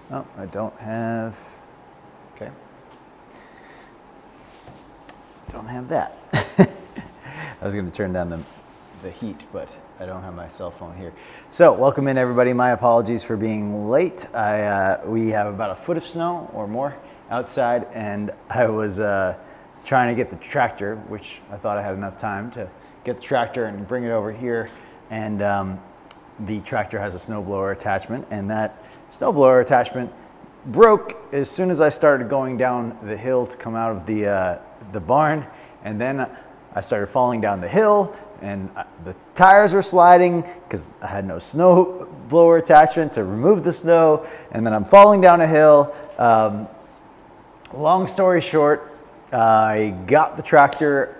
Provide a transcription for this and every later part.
Oh, I don't have, okay. Don't have that. I was going to turn down the heat, but I don't have my cell phone here. So welcome in everybody. My apologies for being late. We have about a foot of snow or more outside, and I was trying to get the tractor, which I thought I had enough time to get the tractor and bring it over here. And the tractor has a snowblower attachment, and that snowblower attachment broke as soon as I started going down the hill to come out of the barn. And then I started falling down the hill, and the tires were sliding because I had no snow blower attachment to remove the snow. And then I'm falling down a hill. Long story short, I got the tractor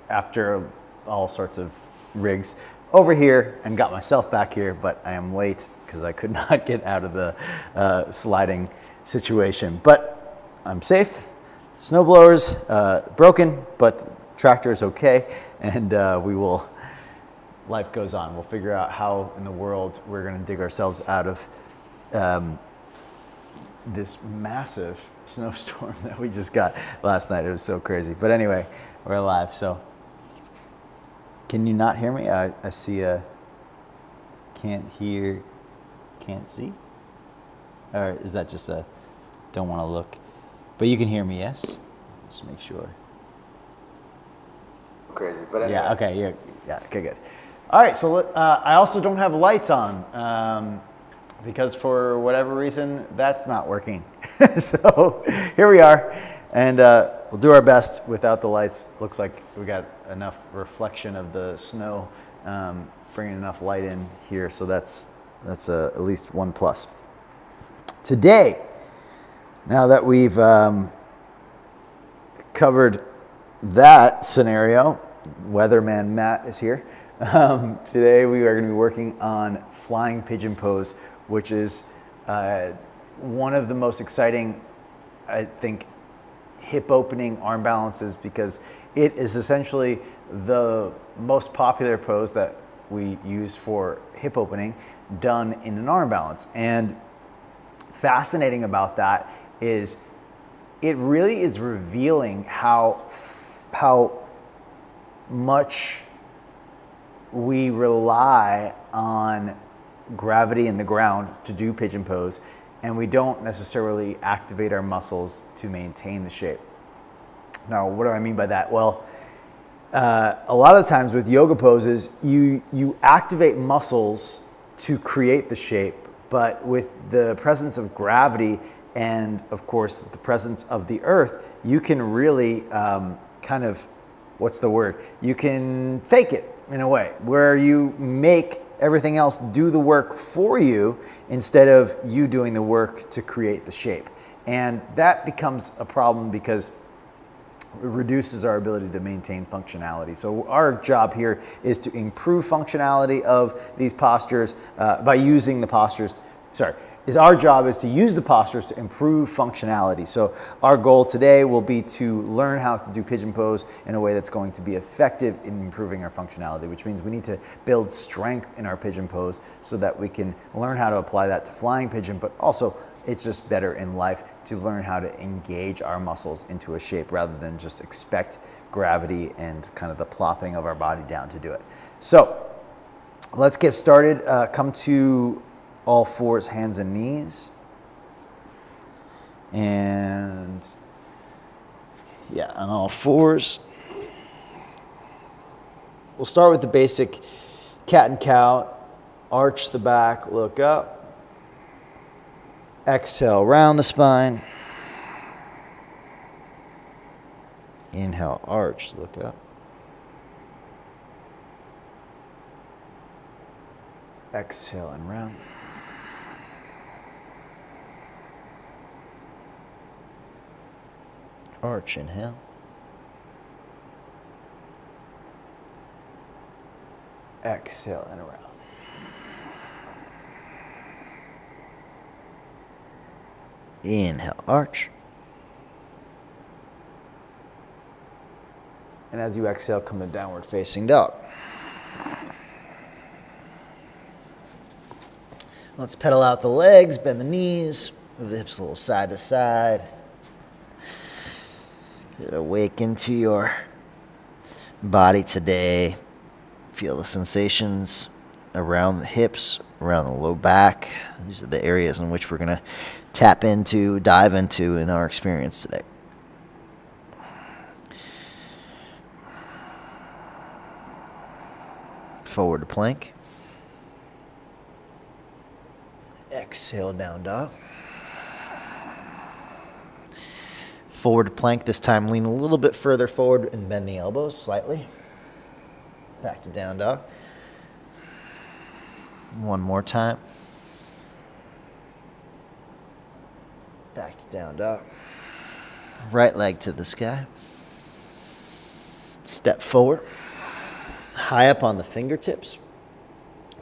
after all sorts of rigs over here and got myself back here, but I am late because I could not get out of the sliding situation. But I'm safe. Snowblower's broken, but tractor is okay, and life goes on. We'll figure out how in the world we're gonna dig ourselves out of this massive snowstorm that we just got last night. It was so crazy. But anyway, we're alive. So can you not hear me? I see a can't hear, can't see? Or is that just a don't want to look? But you can hear me, yes? Just make sure. Crazy, but anyway. Yeah, okay, yeah, okay, good. All right, so I also don't have lights on because for whatever reason, that's not working. So here we are, and we'll do our best without the lights. Looks like we got enough reflection of the snow, bringing enough light in here, so that's at least one plus. Today, now that we've covered that scenario, weatherman Matt is here. Today we are going to be working on flying pigeon pose, which is one of the most exciting, I think, hip opening arm balances, because it is essentially the most popular pose that we use for hip opening done in an arm balance. And fascinating about that is it really is revealing how much we rely on gravity in the ground to do pigeon pose, and we don't necessarily activate our muscles to maintain the shape. Now, what do I mean by that? Well, a lot of times with yoga poses, you activate muscles to create the shape, but with the presence of gravity and, of course, the presence of the earth, you can really kind of, what's the word? You can fake it in a way, where you make everything else do the work for you instead of you doing the work to create the shape. And that becomes a problem because it reduces our ability to maintain functionality. So our job here is to improve functionality of these postures by using the postures, our job is to use the postures to improve functionality. So our goal today will be to learn how to do pigeon pose in a way that's going to be effective in improving our functionality, which means we need to build strength in our pigeon pose so that we can learn how to apply that to flying pigeon, but also it's just better in life to learn how to engage our muscles into a shape rather than just expect gravity and kind of the plopping of our body down to do it. So let's get started. Come to all fours, hands and knees. And yeah, on all fours. We'll start with the basic cat and cow. Arch the back, look up. Exhale, round the spine. Inhale, arch, look up. Exhale and round. Arch, inhale. Exhale and around. Inhale, arch. And as you exhale, come to downward facing dog. Let's pedal out the legs, bend the knees, move the hips a little side to side. Get awake into your body today. Feel the sensations around the hips, around the low back. These are the areas in which we're going to tap into, dive into in our experience today. Forward to plank. Exhale, down dog. Forward to plank. This time lean a little bit further forward and bend the elbows slightly. Back to down dog. One more time. Back to down dog. Right leg to the sky. Step forward. High up on the fingertips.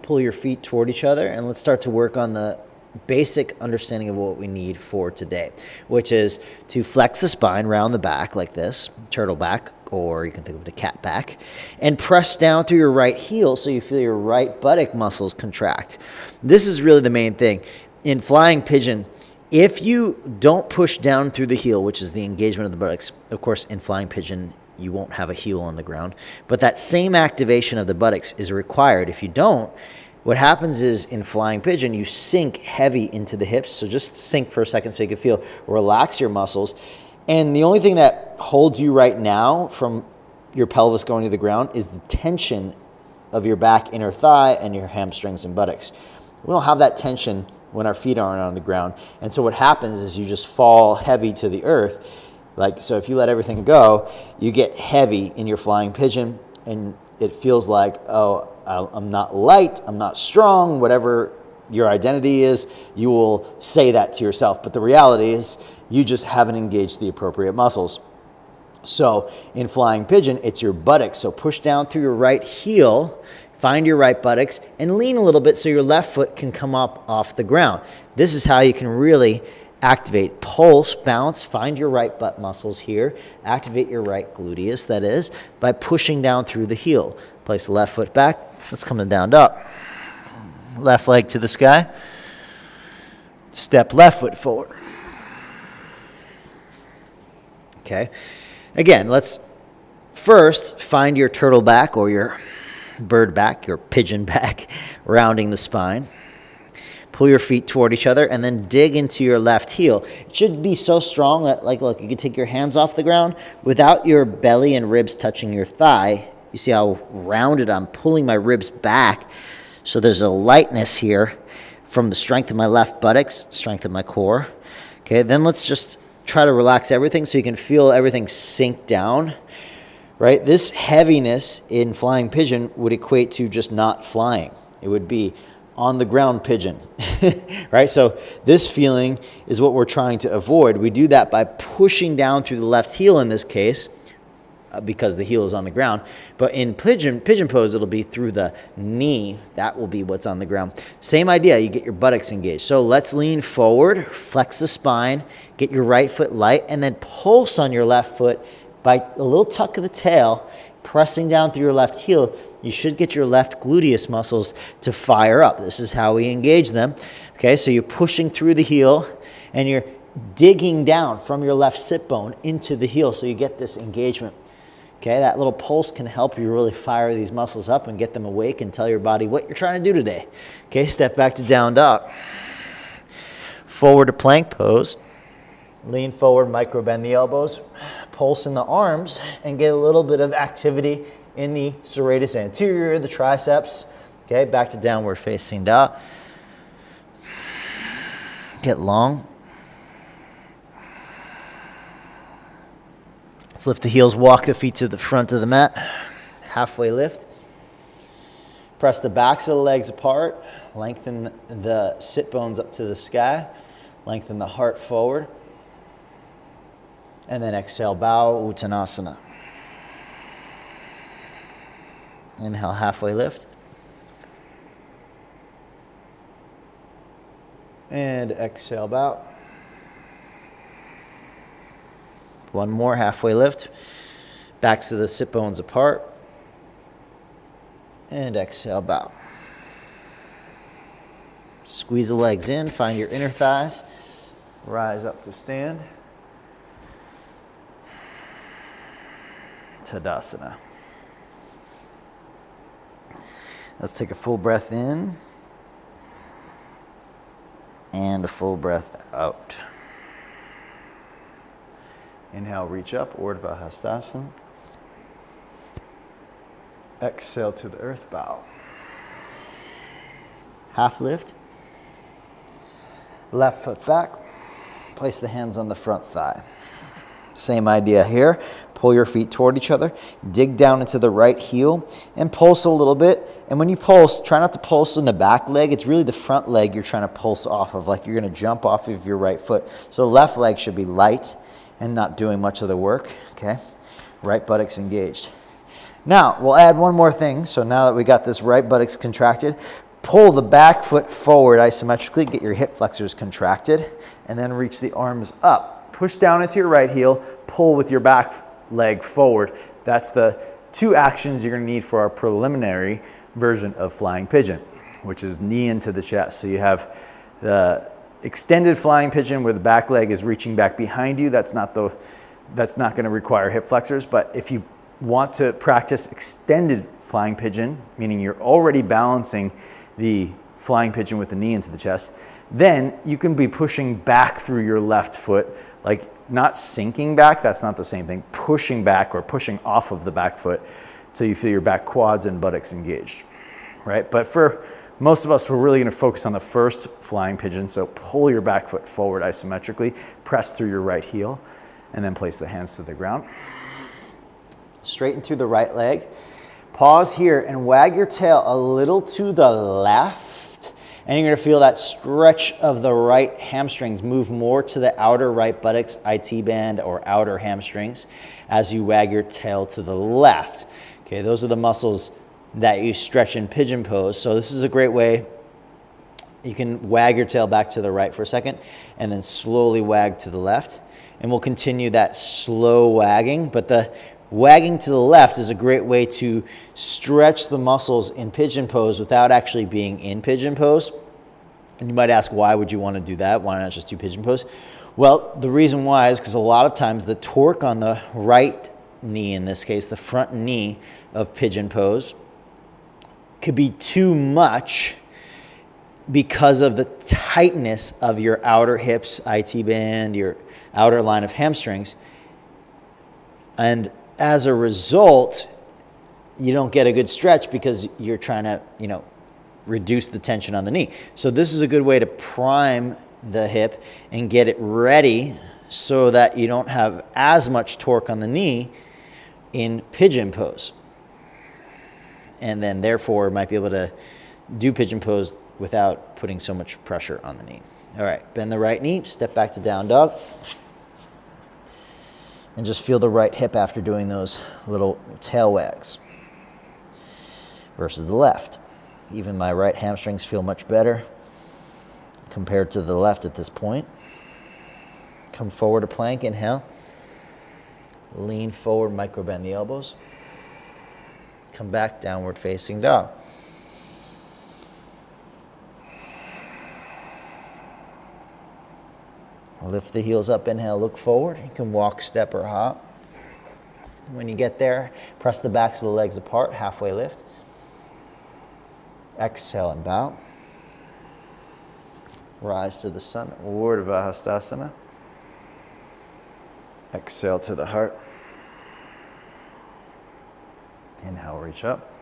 Pull your feet toward each other, and let's start to work on the basic understanding of what we need for today, which is to flex the spine round the back like this, turtle back, or you can think of it a cat back, and press down through your right heel so you feel your right buttock muscles contract. This is really the main thing. In flying pigeon, if you don't push down through the heel, which is the engagement of the buttocks, of course, in flying pigeon, you won't have a heel on the ground, but that same activation of the buttocks is required. If you don't, what happens is in flying pigeon, you sink heavy into the hips. So just sink for a second so you can feel, relax your muscles. And the only thing that holds you right now from your pelvis going to the ground is the tension of your back inner thigh and your hamstrings and buttocks. We don't have that tension when our feet aren't on the ground. And so what happens is you just fall heavy to the earth. So if you let everything go, you get heavy in your flying pigeon, and it feels like, oh, I'm not light, I'm not strong, whatever your identity is, you will say that to yourself. But the reality is you just haven't engaged the appropriate muscles. So in flying pigeon, it's your buttocks. So push down through your right heel, find your right buttocks, and lean a little bit so your left foot can come up off the ground. This is how you can really activate, pulse, bounce, find your right butt muscles here. Activate your right gluteus, that is, by pushing down through the heel. Place the left foot back. Let's come to down dog. Left leg to the sky. Step left foot forward. Okay. Again, let's first find your turtle back or your bird back, your pigeon back, rounding the spine. Pull your feet toward each other and then dig into your left heel. It should be so strong that, look, you can take your hands off the ground without your belly and ribs touching your thigh. You see how rounded I'm pulling my ribs back. So there's a lightness here from the strength of my left buttocks, strength of my core. Okay, then let's just try to relax everything so you can feel everything sink down, right? This heaviness in flying pigeon would equate to just not flying. It would be on the ground pigeon, right? So this feeling is what we're trying to avoid. We do that by pushing down through the left heel in this case, because the heel is on the ground. But in pigeon pose, it'll be through the knee. That will be what's on the ground. Same idea, you get your buttocks engaged. So let's lean forward, flex the spine, get your right foot light, and then pulse on your left foot by a little tuck of the tail, pressing down through your left heel. You should get your left gluteus muscles to fire up. This is how we engage them. Okay, so you're pushing through the heel and you're digging down from your left sit bone into the heel so you get this engagement. Okay, that little pulse can help you really fire these muscles up and get them awake and tell your body what you're trying to do today. Okay, step back to down dog. Forward to plank pose. Lean forward, micro bend the elbows, pulse in the arms, and get a little bit of activity in the serratus anterior, the triceps. Okay, back to downward facing dog. Get long. Let's lift the heels, walk the feet to the front of the mat. Halfway lift. Press the backs of the legs apart. Lengthen the sit bones up to the sky. Lengthen the heart forward. And then exhale, bow, Uttanasana. Inhale, halfway lift. And exhale, bow. One more, halfway lift. Backs of the sit bones apart. And exhale, bow. Squeeze the legs in, find your inner thighs. Rise up to stand. Tadasana. Let's take a full breath in and a full breath out. Inhale, reach up, Urdhva Hastasana. Exhale to the earth, bow. Half lift. Left foot back. Place the hands on the front thigh. Same idea here. Pull your feet toward each other. Dig down into the right heel and pulse a little bit. And when you pulse, try not to pulse in the back leg. It's really the front leg you're trying to pulse off of, like you're going to jump off of your right foot. So the left leg should be light and not doing much of the work. Okay? Right buttocks engaged. Now, we'll add one more thing. So now that we got this right buttocks contracted, pull the back foot forward isometrically, get your hip flexors contracted, and then reach the arms up. Push down into your right heel, pull with your back leg forward. That's the two actions you're going to need for our preliminary version of flying pigeon, which is knee into the chest. So you have the extended flying pigeon where the back leg is reaching back behind you. That's not going to require hip flexors, but if you want to practice extended flying pigeon, meaning you're already balancing the flying pigeon with the knee into the chest, then you can be pushing back through your left foot, like not sinking back, that's not the same thing, pushing back or pushing off of the back foot till you feel your back quads and buttocks engaged, right? But for most of us, we're really gonna focus on the first flying pigeon, so pull your back foot forward isometrically, press through your right heel, and then place the hands to the ground. Straighten through the right leg. Pause here and wag your tail a little to the left. And you're going to feel that stretch of the right hamstrings move more to the outer right buttocks, IT band, or outer hamstrings as you wag your tail to the left. Okay, those are the muscles that you stretch in pigeon pose. So this is a great way. You can wag your tail back to the right for a second and then slowly wag to the left. And we'll continue that slow wagging, but the wagging to the left is a great way to stretch the muscles in pigeon pose without actually being in pigeon pose. And you might ask, why would you want to do that? Why not just do pigeon pose? Well, the reason why is because a lot of times the torque on the right knee, in this case, the front knee of pigeon pose, could be too much because of the tightness of your outer hips, IT band, your outer line of hamstrings. And as a result, you don't get a good stretch because you're trying to, reduce the tension on the knee. So this is a good way to prime the hip and get it ready so that you don't have as much torque on the knee in pigeon pose. And then therefore might be able to do pigeon pose without putting so much pressure on the knee. All right, bend the right knee, step back to down dog. And just feel the right hip after doing those little tail wags versus the left. Even my right hamstrings feel much better compared to the left at this point. Come forward to plank, inhale. Lean forward, micro bend the elbows. Come back, downward facing dog. Lift the heels up, inhale, look forward. You can walk, step, or hop. When you get there, press the backs of the legs apart, halfway lift. Exhale and bow. Rise to the sun, Urdhva Hastasana. Exhale to the heart. Inhale, reach up.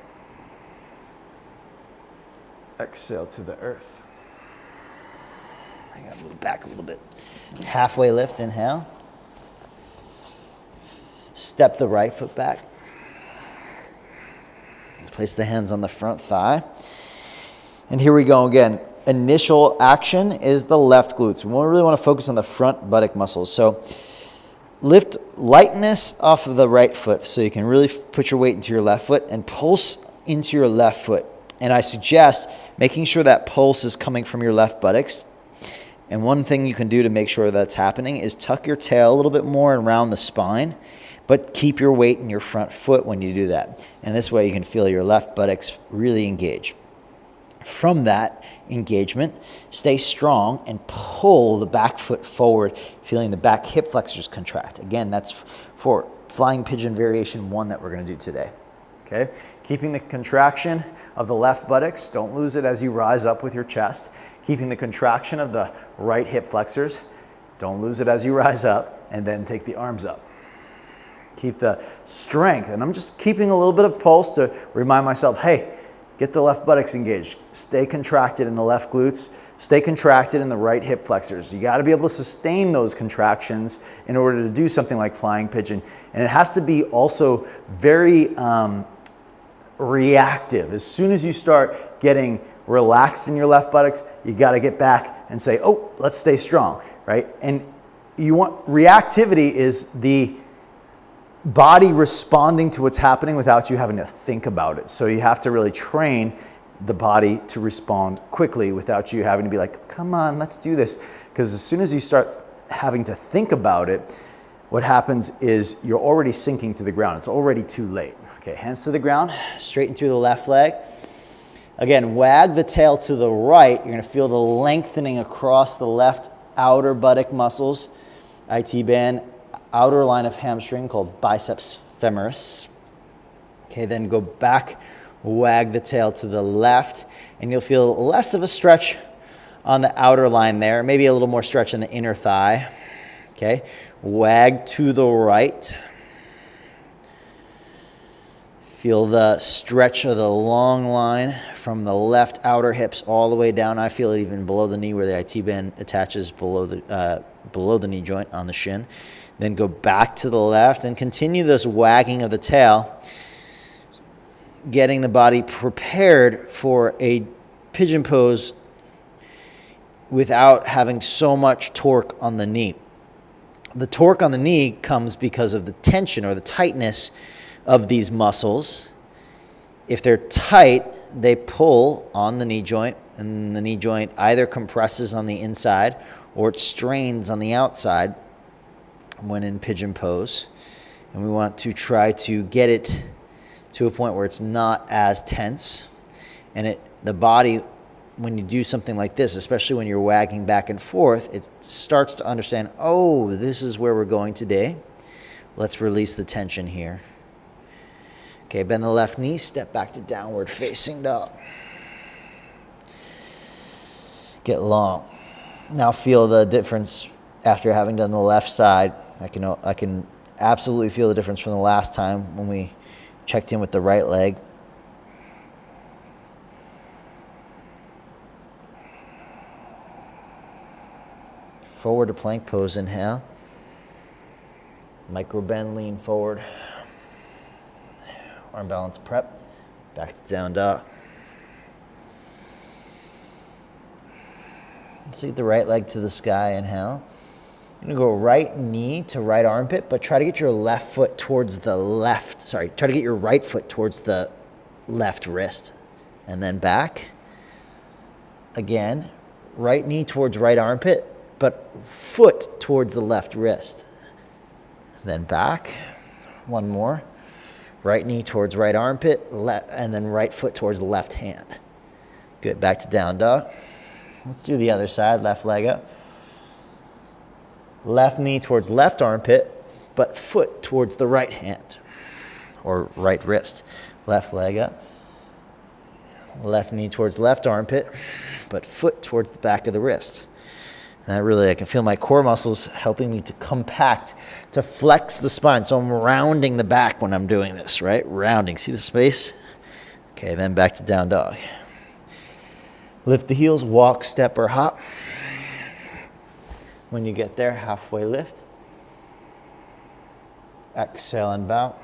Exhale to the earth. I gotta move back a little bit. Halfway lift, inhale. Step the right foot back. Place the hands on the front thigh. And here we go again. Initial action is the left glutes. We really want to focus on the front buttock muscles. So lift lightness off of the right foot so you can really put your weight into your left foot and pulse into your left foot. And I suggest making sure that pulse is coming from your left buttocks. And one thing you can do to make sure that's happening is tuck your tail a little bit more around the spine, but keep your weight in your front foot when you do that. And this way you can feel your left buttocks really engage. From that engagement, stay strong and pull the back foot forward, feeling the back hip flexors contract. Again, that's for flying pigeon variation 1 that we're going to do today. Okay, keeping the contraction of the left buttocks, don't lose it as you rise up with your chest. Keeping the contraction of the right hip flexors, don't lose it as you rise up, and then take the arms up. Keep the strength, and I'm just keeping a little bit of pulse to remind myself, hey, get the left buttocks engaged. Stay contracted in the left glutes. Stay contracted in the right hip flexors. You got to be able to sustain those contractions in order to do something like flying pigeon. And it has to be also very reactive. As soon as you start getting relaxed in your left buttocks, you got to get back and say, oh, let's stay strong, right? And you want reactivity is the body responding to what's happening without you having to think about it. So you have to really train the body to respond quickly without you having to be like, come on, let's do this. Because as soon as you start having to think about it, what happens is you're already sinking to the ground. It's already too late. Okay, hands to the ground, straighten through the left leg. Again, wag the tail to the right. You're going to feel the lengthening across the left outer buttock muscles, IT band, outer line of hamstring called biceps femoris. Okay, then go back, wag the tail to the left, and you'll feel less of a stretch on the outer line there, maybe a little more stretch in the inner thigh. Okay, wag to the right. Feel the stretch of the long line from the left outer hips all the way down. I feel it even below the knee where the IT band attaches below the knee joint on the shin. Then go back to the left and continue this wagging of the tail, getting the body prepared for a pigeon pose without having so much torque on the knee. The torque on the knee comes because of the tension or the tightness of these muscles. If they're tight, they pull on the knee joint, and the knee joint either compresses on the inside or it strains on the outside when in pigeon pose. And we want to try to get it to a point where it's not as tense. And the body, when you do something like this, especially when you're wagging back and forth, it starts to understand, oh, this is where we're going today. Let's release the tension here. Okay, bend the left knee, step back to downward facing dog. Get long. Now feel the difference after having done the left side. I can absolutely feel the difference from the last time when we checked in with the right leg. Forward to plank pose, inhale. Micro bend, lean forward. Arm balance prep. Back to down dog. Let's get the right leg to the sky, inhale. You're gonna go right knee to right armpit, but try to get your left foot towards the left, try to get your right foot towards the left wrist. And then back. Again, right knee towards right armpit, but foot towards the left wrist. Then back. One more. Right knee towards right armpit, and then right foot towards the left hand. Good, back to down dog. Let's do the other side, left leg up. Left knee towards left armpit, but foot towards the right hand, or right wrist. Left leg up. Left knee towards left armpit, but foot towards the back of the wrist. And I can feel my core muscles helping me to compact, to flex the spine. So I'm rounding the back when I'm doing this, right? Rounding, see the space? Okay, then back to down dog. Lift the heels, walk, step, or hop. When you get there, halfway lift. Exhale and bow.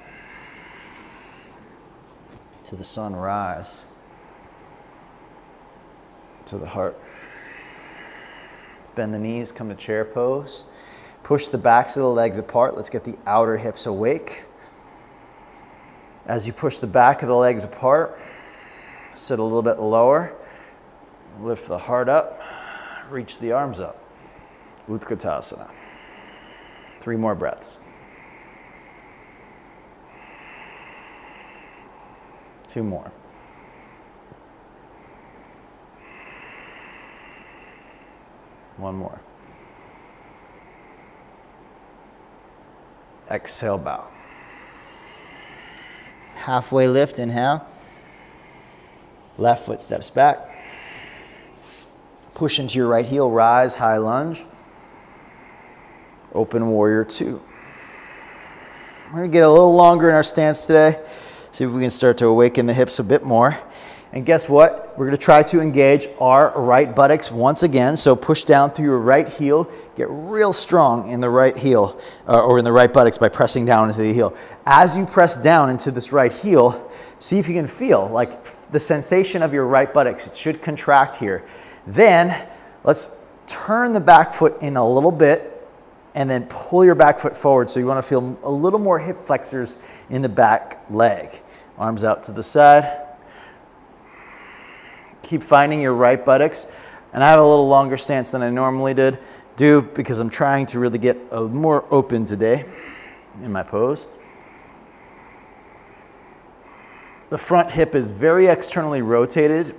To the sunrise. To the heart. Bend the knees, come to chair pose. Push the backs of the legs apart. Let's get the outer hips awake. As you push the back of the legs apart, sit a little bit lower. Lift the heart up. Reach the arms up. Utkatasana. 3 more breaths. 2 more. One more. Exhale, bow. Halfway lift, inhale. Left foot steps back. Push into your right heel, rise, high lunge. Open warrior two. We're gonna get a little longer in our stance today. See if we can start to awaken the hips a bit more. And guess what? We're gonna try to engage our right buttocks once again. So push down through your right heel, get real strong in the right heel or in the right buttocks by pressing down into the heel. As you press down into this right heel, see if you can feel like the sensation of your right buttocks. It should contract here. Then let's turn the back foot in a little bit and then pull your back foot forward. So you wanna feel a little more hip flexors in the back leg. Arms out to the side. Keep finding your right buttocks. And I have a little longer stance than I normally do because I'm trying to really get more open today in my pose. The front hip is very externally rotated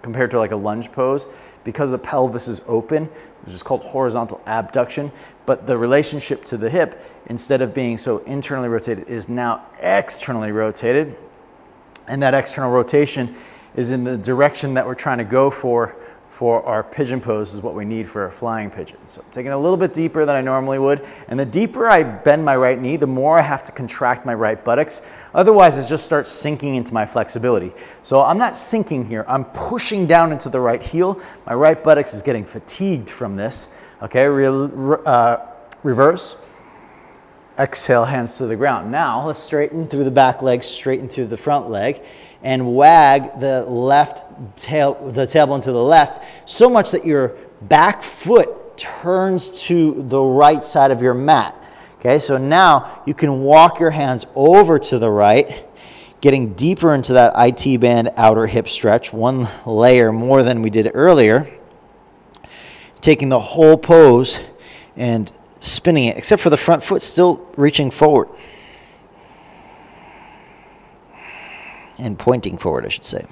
compared to like a lunge pose because the pelvis is open, which is called horizontal abduction. But the relationship to the hip, instead of being so internally rotated, is now externally rotated. And that external rotation is in the direction that we're trying to go for our pigeon pose is what we need for a flying pigeon. So I'm taking a little bit deeper than I normally would. And the deeper I bend my right knee, the more I have to contract my right buttocks. Otherwise, it just starts sinking into my flexibility. So I'm not sinking here. I'm pushing down into the right heel. My right buttocks is getting fatigued from this. Okay, reverse. Exhale, hands to the ground. Now let's straighten through the back leg, straighten through the front leg, and wag the tailbone to the left so much that your back foot turns to the right side of your mat. Okay, so now you can walk your hands over to the right, getting deeper into that IT band outer hip stretch, one layer more than we did earlier, taking the whole pose and spinning it, except for the front foot still reaching forward. And pointing forward, I should say.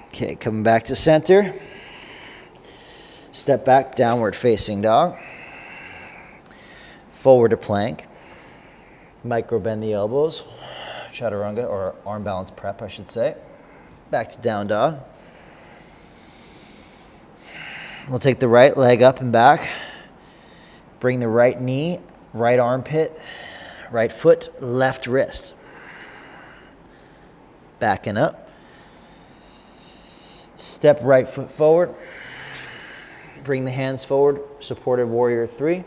Okay, coming back to center. Step back, downward facing dog. Forward to plank. Micro bend the elbows. Chaturanga, or arm balance prep, I should say. Back to down dog. We'll take the right leg up and back. Bring the right knee, right armpit, right foot, left wrist. Backing up. Step right foot forward. Bring the hands forward, supported warrior three.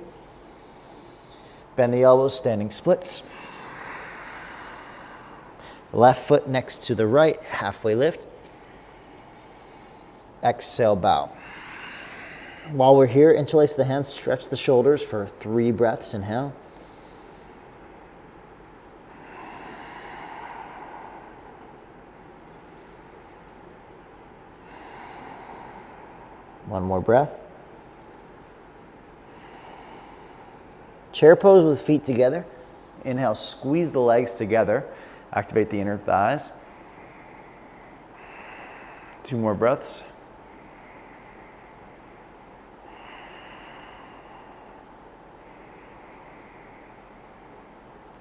Bend the elbows, standing splits. Left foot next to the right, halfway lift. Exhale, bow. While we're here, interlace the hands, stretch the shoulders for 3 breaths. Inhale. One more breath. Chair pose with feet together. Inhale, squeeze the legs together. Activate the inner thighs. 2 more breaths.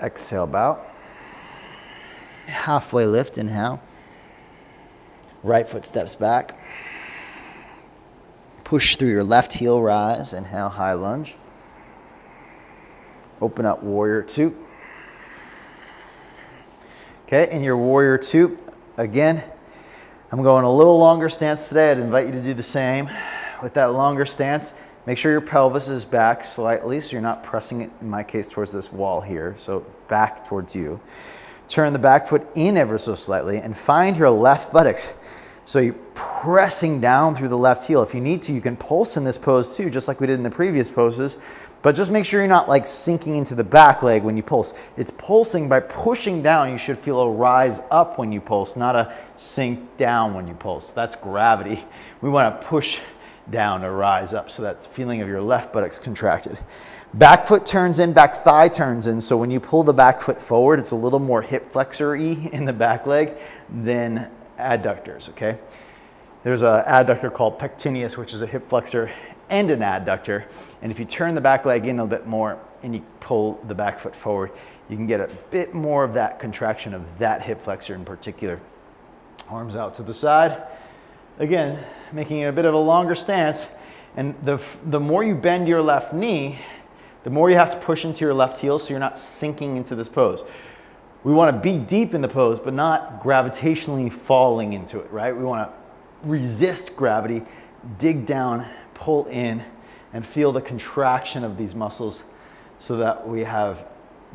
Exhale, bow. Halfway lift, inhale. Right foot steps back. Push through your left heel, rise. Inhale, high lunge. Open up, warrior two. Okay, in your warrior two, again, I'm going a little longer stance today. I'd invite you to do the same. With that longer stance, make sure your pelvis is back slightly so you're not pressing it, in my case, towards this wall here. So back towards you. Turn the back foot in ever so slightly and find your left buttocks. So you're pressing down through the left heel. If you need to, you can pulse in this pose too, just like we did in the previous poses. But just make sure you're not like sinking into the back leg when you pulse. It's pulsing by pushing down. You should feel a rise up when you pulse, not a sink down when you pulse. That's gravity. We want to push down to rise up. So that's feeling of your left buttocks contracted. Back foot turns in, back thigh turns in. So when you pull the back foot forward, it's a little more hip flexor-y in the back leg than adductors, okay? There's an adductor called pectineus, which is a hip flexor and an adductor. And if you turn the back leg in a bit more and you pull the back foot forward, you can get a bit more of that contraction of that hip flexor in particular. Arms out to the side. Again, making it a bit of a longer stance. And the more you bend your left knee, the more you have to push into your left heel so you're not sinking into this pose. We want to be deep in the pose, but not gravitationally falling into it, right? We want to resist gravity, dig down, pull in, and feel the contraction of these muscles so that we have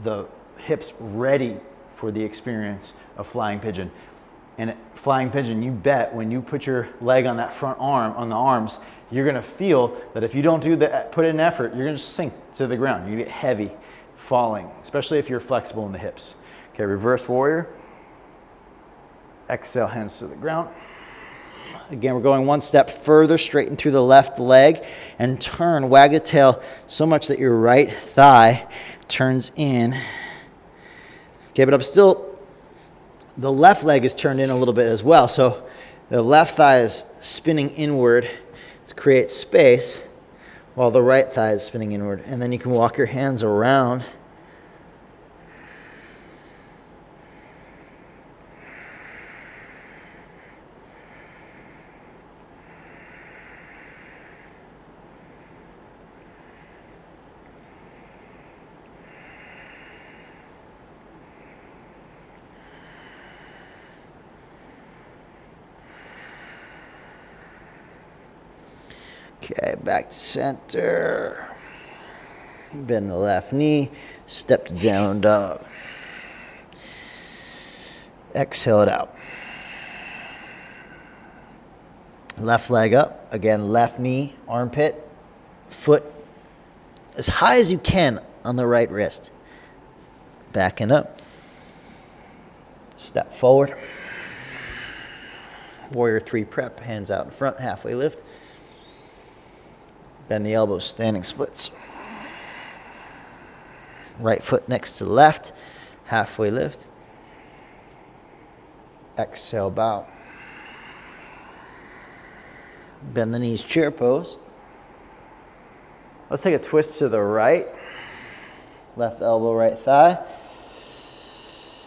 the hips ready for the experience of flying pigeon. And flying pigeon, you bet when you put your leg on that front arm, on the arms, you're gonna feel that if you don't do that, put in effort, you're gonna sink to the ground. You're gonna get heavy falling, especially if you're flexible in the hips. Okay, reverse warrior. Exhale, hands to the ground. Again, we're going one step further, straighten through the left leg and turn, wag the tail so much that your right thigh turns in. Okay, but I'm still, the left leg is turned in a little bit as well. So the left thigh is spinning inward to create space while the right thigh is spinning inward. And then you can walk your hands around. Okay, back to center. Bend the left knee, step to down dog. Exhale it out. Left leg up. Again, left knee, armpit, foot as high as you can on the right wrist. Backing up. Step forward. Warrior 3 prep, hands out in front, halfway lift. Bend the elbows, standing splits. Right foot next to the left, halfway lift. Exhale, bow. Bend the knees, chair pose. Let's take a twist to the right. Left elbow, right thigh.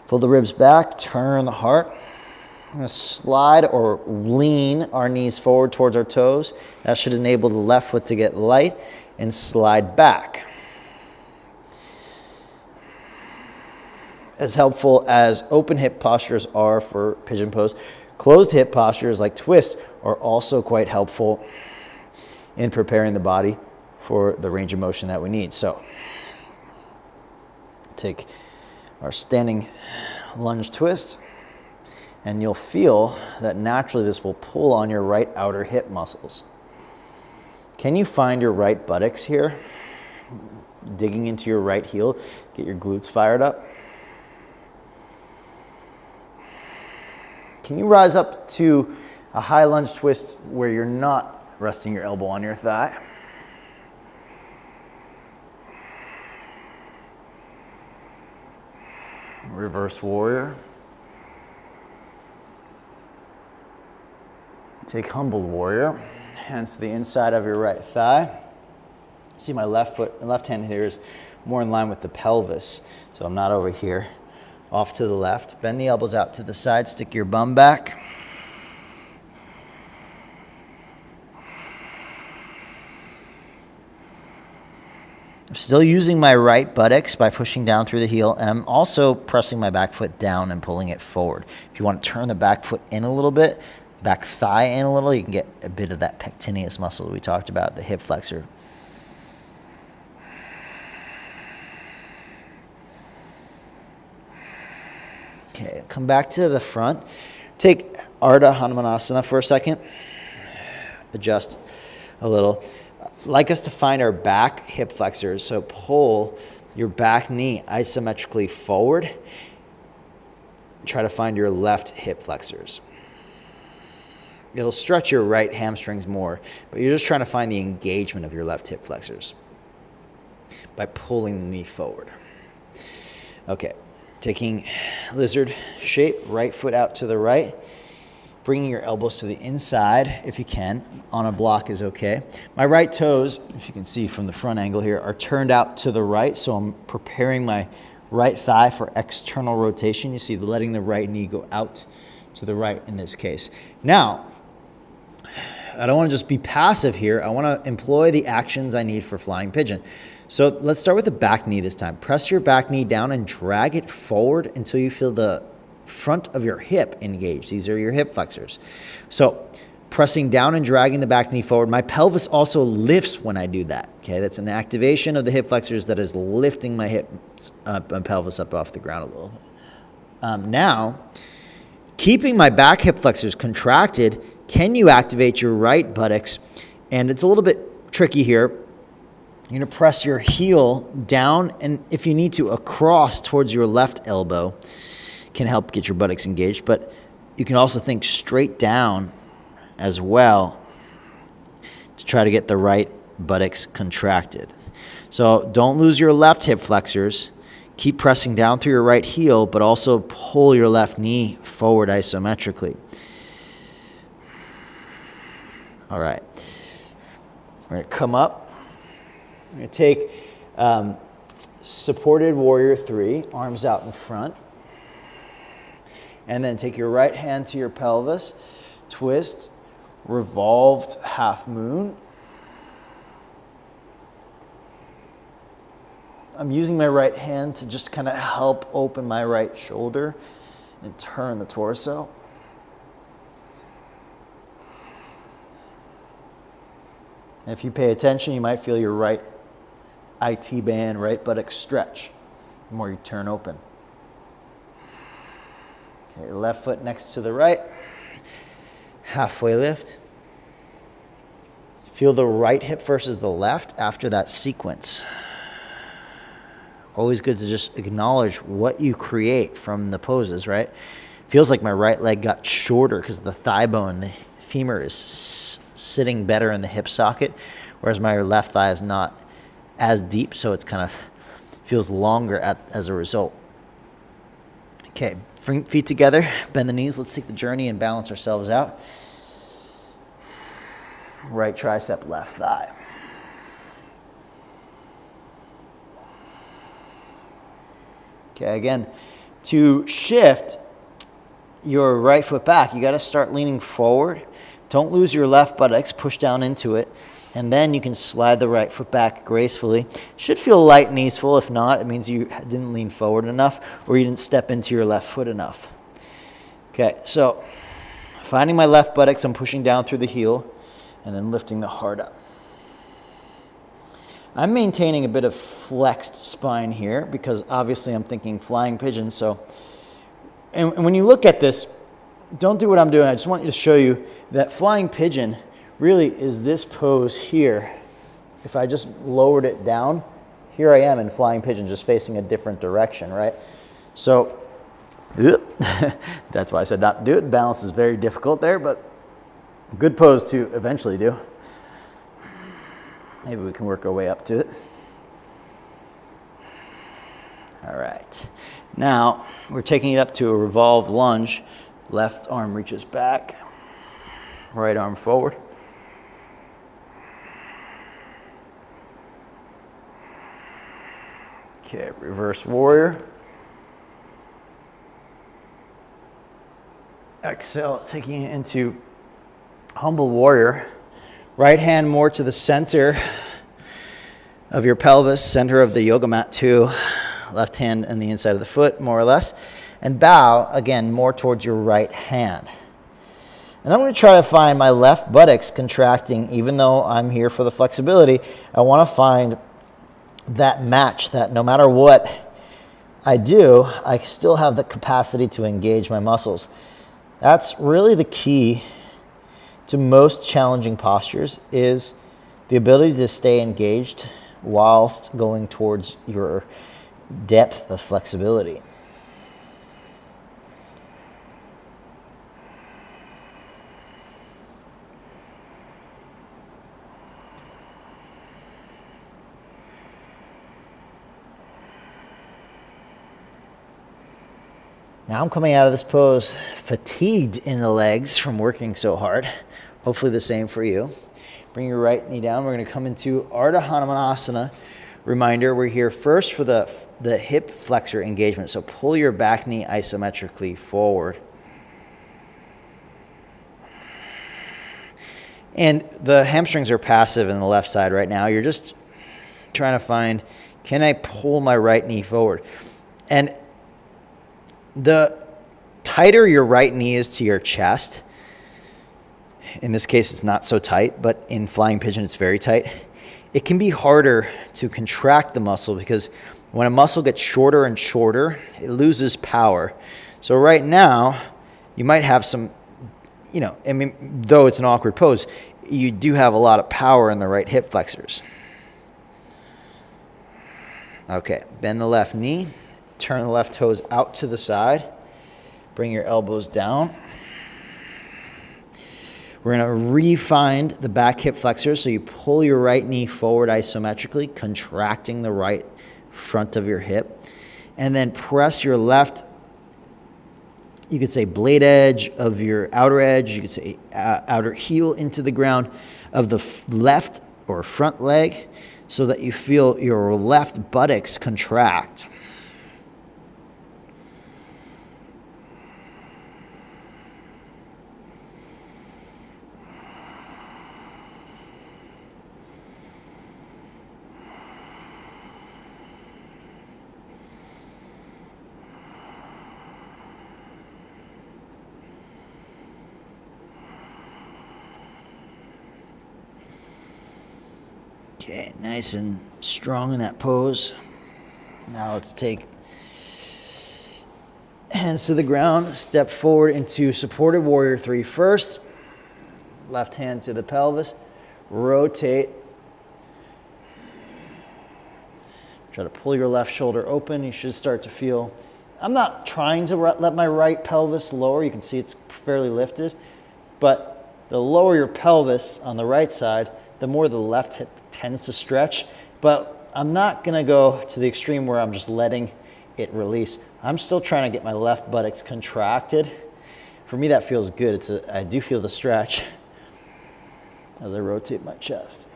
Pull the ribs back, turn the heart. I'm going to slide or lean our knees forward towards our toes. That should enable the left foot to get light and slide back. As helpful as open hip postures are for pigeon pose, closed hip postures like twists are also quite helpful in preparing the body for the range of motion that we need. So take our standing lunge twist. And you'll feel that naturally this will pull on your right outer hip muscles. Can you find your right buttocks here? Digging into your right heel, get your glutes fired up. Can you rise up to a high lunge twist where you're not resting your elbow on your thigh? Reverse warrior. Take humbled warrior, hands to the inside of your right thigh. See my left hand here is more in line with the pelvis, so I'm not over here. Off to the left, bend the elbows out to the side, stick your bum back. I'm still using my right buttocks by pushing down through the heel, and I'm also pressing my back foot down and pulling it forward. If you want to turn the back foot in a little bit, back thigh in a little, you can get a bit of that pectineus muscle we talked about, the hip flexor. Okay, come back to the front. Take Ardha Hanumanasana for a second. Adjust a little. I'd like us to find our back hip flexors, so pull your back knee isometrically forward. Try to find your left hip flexors. It'll stretch your right hamstrings more, but you're just trying to find the engagement of your left hip flexors by pulling the knee forward. Okay, taking lizard shape, right foot out to the right, bringing your elbows to the inside if you can. On a block is okay. My right toes, if you can see from the front angle here, are turned out to the right, so I'm preparing my right thigh for external rotation. You see, letting the right knee go out to the right in this case. Now, I don't want to just be passive here. I want to employ the actions I need for flying pigeon. So let's start with the back knee this time. Press your back knee down and drag it forward until you feel the front of your hip engaged. These are your hip flexors. So pressing down and dragging the back knee forward. My pelvis also lifts when I do that. Okay, that's an activation of the hip flexors that is lifting my hips up and pelvis up off the ground a little bit. Now, keeping my back hip flexors contracted, can you activate your right buttocks? And it's a little bit tricky here. You're going to press your heel down, and if you need to, across towards your left elbow can help get your buttocks engaged. But you can also think straight down as well to try to get the right buttocks contracted. So don't lose your left hip flexors. Keep pressing down through your right heel, but also pull your left knee forward isometrically. All right. We're going to come up. We're going to take supported warrior 3, arms out in front. And then take your right hand to your pelvis, twist, revolved half moon. I'm using my right hand to just kind of help open my right shoulder and turn the torso. And if you pay attention, you might feel your right IT band, right buttock stretch the more you turn open. Okay, left foot next to the right, halfway lift. Feel the right hip versus the left after that sequence. Always good to just acknowledge what you create from the poses, right? Feels like my right leg got shorter because the thigh bone, the femur is sitting better in the hip socket, whereas my left thigh is not as deep, so it's kind of feels longer as a result. Okay, bring feet together, bend the knees. Let's take the journey and balance ourselves out. Right tricep, left thigh. Okay, again, to shift your right foot back, you got to start leaning forward. Don't lose your left buttocks, push down into it, and then you can slide the right foot back gracefully. Should feel light and easeful. If not, it means you didn't lean forward enough or you didn't step into your left foot enough. Okay, so finding my left buttocks, I'm pushing down through the heel and then lifting the heart up. I'm maintaining a bit of flexed spine here because obviously I'm thinking flying pigeon. So, and when you look at this, don't do what I'm doing. I just want you to show you that flying pigeon really is this pose here. If I just lowered it down, here I am in flying pigeon, just facing a different direction, right? So, that's why I said not to do it. Balance is very difficult there, but good pose to eventually do. Maybe we can work our way up to it. All right. Now, we're taking it up to a revolved lunge. Left arm reaches back. Right arm forward. Okay, reverse warrior. Exhale, taking it into humble warrior. Right hand more to the center of your pelvis, center of the yoga mat too. Left hand on the inside of the foot, more or less. And bow, again, more towards your right hand. And I'm going to try to find my left buttocks contracting, even though I'm here for the flexibility. I want to find that match, that no matter what I do, I still have the capacity to engage my muscles. That's really the key to most challenging postures, is the ability to stay engaged whilst going towards your depth of flexibility. Now I'm coming out of this pose fatigued in the legs from working so hard. Hopefully the same for you. Bring your right knee down. We're going to come into Ardha Hanumanasana. Reminder, we're here first for the hip flexor engagement. So pull your back knee isometrically forward. And the hamstrings are passive in the left side right now. You're just trying to find, can I pull my right knee forward? And the tighter your right knee is to your chest, in this case it's not so tight, but in flying pigeon it's very tight, it can be harder to contract the muscle because when a muscle gets shorter and shorter, it loses power. So right now, you might have some, I mean, though it's an awkward pose, you do have a lot of power in the right hip flexors. Okay, bend the left knee. Turn the left toes out to the side. Bring your elbows down. We're going to re-find the back hip flexors. So you pull your right knee forward isometrically, contracting the right front of your hip. And then press your left, you could say blade edge of your outer edge. You could say outer heel into the ground of the left or front leg so that you feel your left buttocks contract. Okay, nice and strong in that pose. Now let's take hands to the ground, step forward into supported warrior 3 first. Left hand to the pelvis, rotate. Try to pull your left shoulder open. You should start to feel, I'm not trying to let my right pelvis lower. You can see it's fairly lifted, but the lower your pelvis on the right side, the more the left hip tends to stretch, but I'm not gonna go to the extreme where I'm just letting it release. I'm still trying to get my left buttocks contracted. For me, that feels good. I do feel the stretch as I rotate my chest.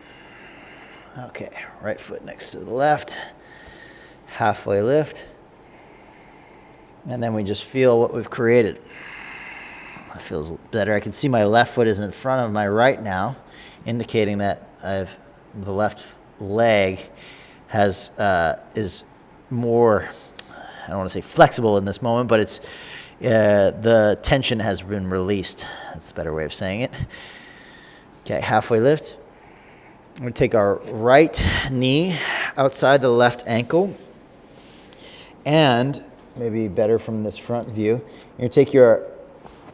Okay, right foot next to the left, halfway lift, and then we just feel what we've created. It feels better. I can see my left foot is in front of my right now, indicating that the left leg is more, I don't want to say flexible in this moment, but it's the tension has been released. That's the better way of saying it. Okay, halfway lift. We're going to take our right knee outside the left ankle, and maybe better from this front view, you're going to take your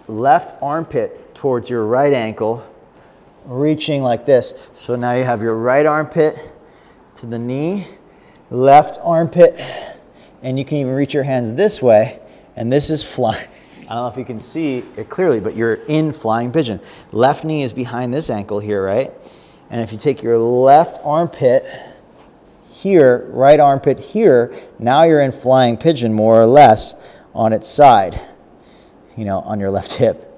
left armpit towards your right ankle, reaching like this. So now you have your right armpit to the knee, left armpit, and you can even reach your hands this way, and this is flying. I don't know if you can see it clearly, but you're in flying pigeon. Left knee is behind this ankle here, right? And if you take your left armpit here, right armpit here, now you're in flying pigeon more or less on its side, on your left hip.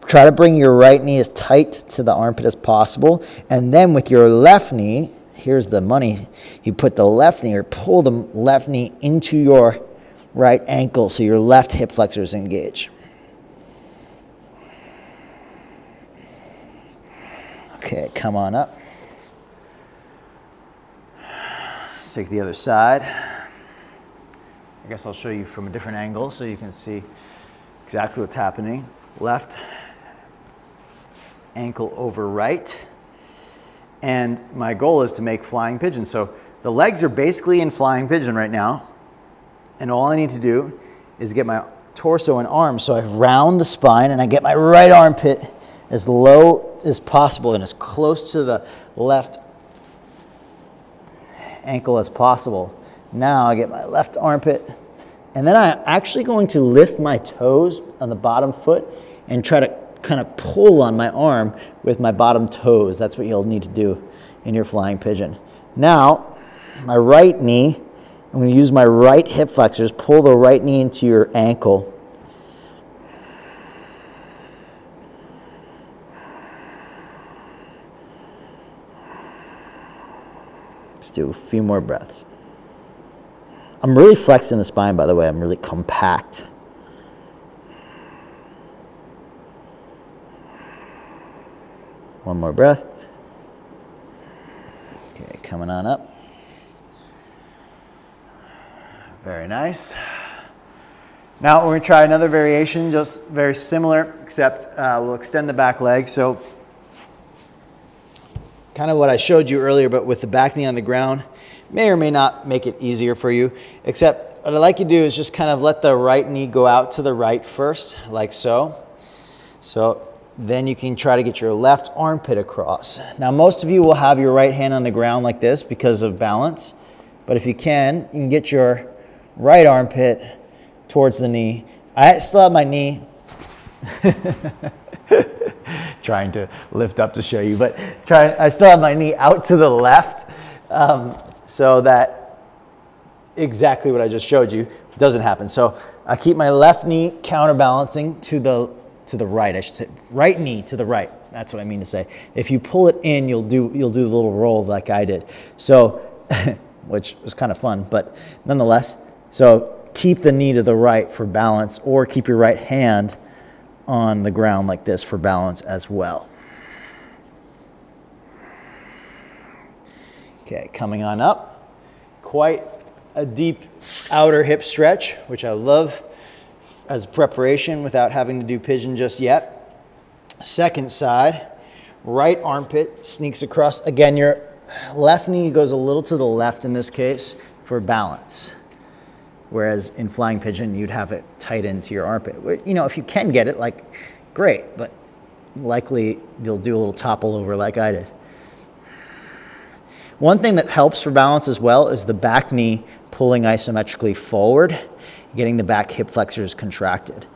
Try to bring your right knee as tight to the armpit as possible. And then with your left knee, here's the money. You put the left knee or pull the left knee into your right ankle so your left hip flexors engage. Okay, come on up. Let's take the other side. I guess I'll show you from a different angle so you can see exactly what's happening. Left ankle over right. And my goal is to make flying pigeon. So the legs are basically in flying pigeon right now. And all I need to do is get my torso and arms. So I round the spine and I get my right armpit as low as possible and as close to the left ankle as possible. Now I get my left armpit, and then I'm actually going to lift my toes on the bottom foot and try to kind of pull on my arm with my bottom toes. That's what you'll need to do in your flying pigeon. Now, my right knee I'm going to use my right hip flexors, pull the right knee into your ankle. Let's do a few more breaths. I'm really flexing the spine, by the way. I'm really compact. One more breath. Okay, coming on up. Very nice. Now we're going to try another variation, just very similar, except we'll extend the back leg. So kind of what I showed you earlier, but with the back knee on the ground, may or may not make it easier for you, except what I'd like you to do is just kind of let the right knee go out to the right first, like so. So then you can try to get your left armpit across. Now most of you will have your right hand on the ground like this because of balance, but if you can get your right armpit towards the knee. I still have my knee trying to lift up to show you, but I still have my knee out to the left, so that exactly what I just showed you doesn't happen. So I keep my left knee counterbalancing to the right, I should say, right knee to the right. That's what I mean to say. If you pull it in, you'll do the little roll like I did. So, which was kind of fun, but nonetheless. So keep the knee to the right for balance, or keep your right hand on the ground like this for balance as well. Okay, coming on up. Quite a deep outer hip stretch, which I love as preparation without having to do pigeon just yet. Second side, right armpit sneaks across. Again, your left knee goes a little to the left in this case for balance. Whereas in flying pigeon, you'd have it tight into your armpit. You know, if you can get it, like, great, but likely you'll do a little topple over like I did. One thing that helps for balance as well is the back knee pulling isometrically forward, getting the back hip flexors contracted.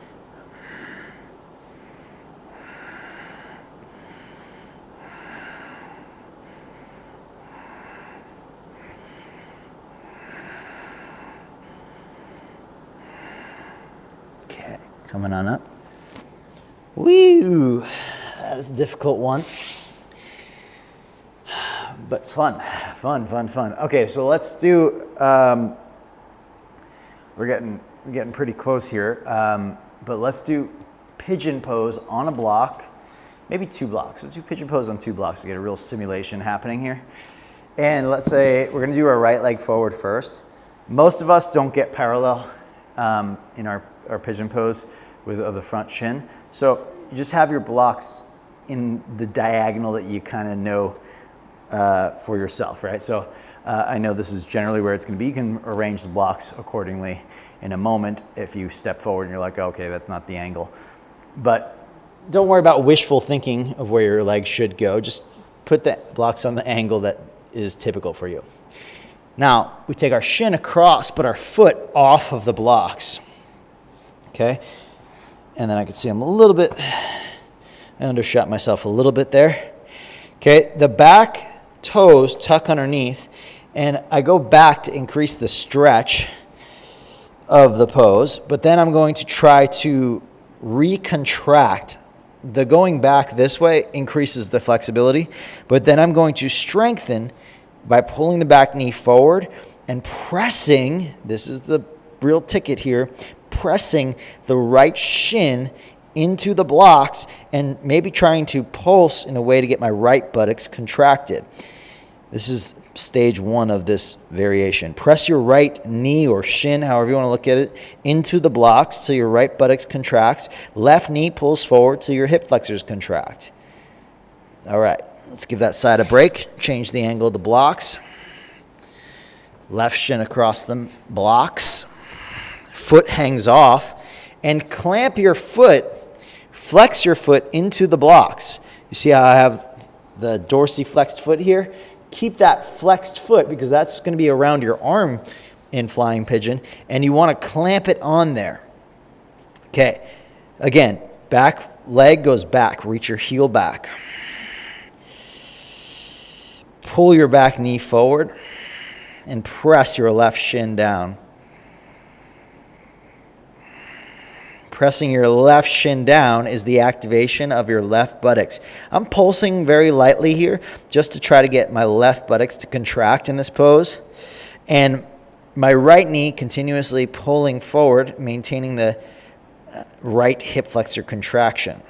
Okay, coming on up. Woo! That is a difficult one. But fun. Okay, so let's do, we're getting pretty close here, but let's do pigeon pose on a block, maybe 2 blocks. Let's do pigeon pose on 2 blocks to get a real simulation happening here. And let's say we're gonna do our right leg forward first. Most of us don't get parallel in our pigeon pose of the front shin. So you just have your blocks in the diagonal that you kind of know for yourself, right? So I know this is generally where it's going to be. You can arrange the blocks accordingly in a moment if you step forward and you're like, okay, that's not the angle. But don't worry about wishful thinking of where your legs should go. Just put the blocks on the angle that is typical for you. Now, we take our shin across, but our foot off of the blocks, okay? And then I can see I'm a little bit, I undershot myself a little bit there. Okay, the back toes tuck underneath, and I go back to increase the stretch of the pose, but then I'm going to try to recontract. The going back this way increases the flexibility, but then I'm going to strengthen by pulling the back knee forward and pressing, this is the real ticket here, pressing the right shin into the blocks and maybe trying to pulse in a way to get my right buttocks contracted. This is stage 1 of this variation. Press your right knee or shin, however you want to look at it, into the blocks till your right buttocks contracts. Left knee pulls forward till your hip flexors contract. All right, let's give that side a break. Change the angle of the blocks. Left shin across the blocks. Foot hangs off. And clamp your foot, flex your foot into the blocks. You see how I have the dorsiflexed foot here? Keep that flexed foot because that's going to be around your arm in flying pigeon, and you want to clamp it on there. Okay, again, back leg goes back. Reach your heel back. Pull your back knee forward. and press your left shin down. Pressing your left shin down is the activation of your left buttocks. I'm pulsing very lightly here just to try to get my left buttocks to contract in this pose. And my right knee continuously pulling forward, maintaining the right hip flexor contraction.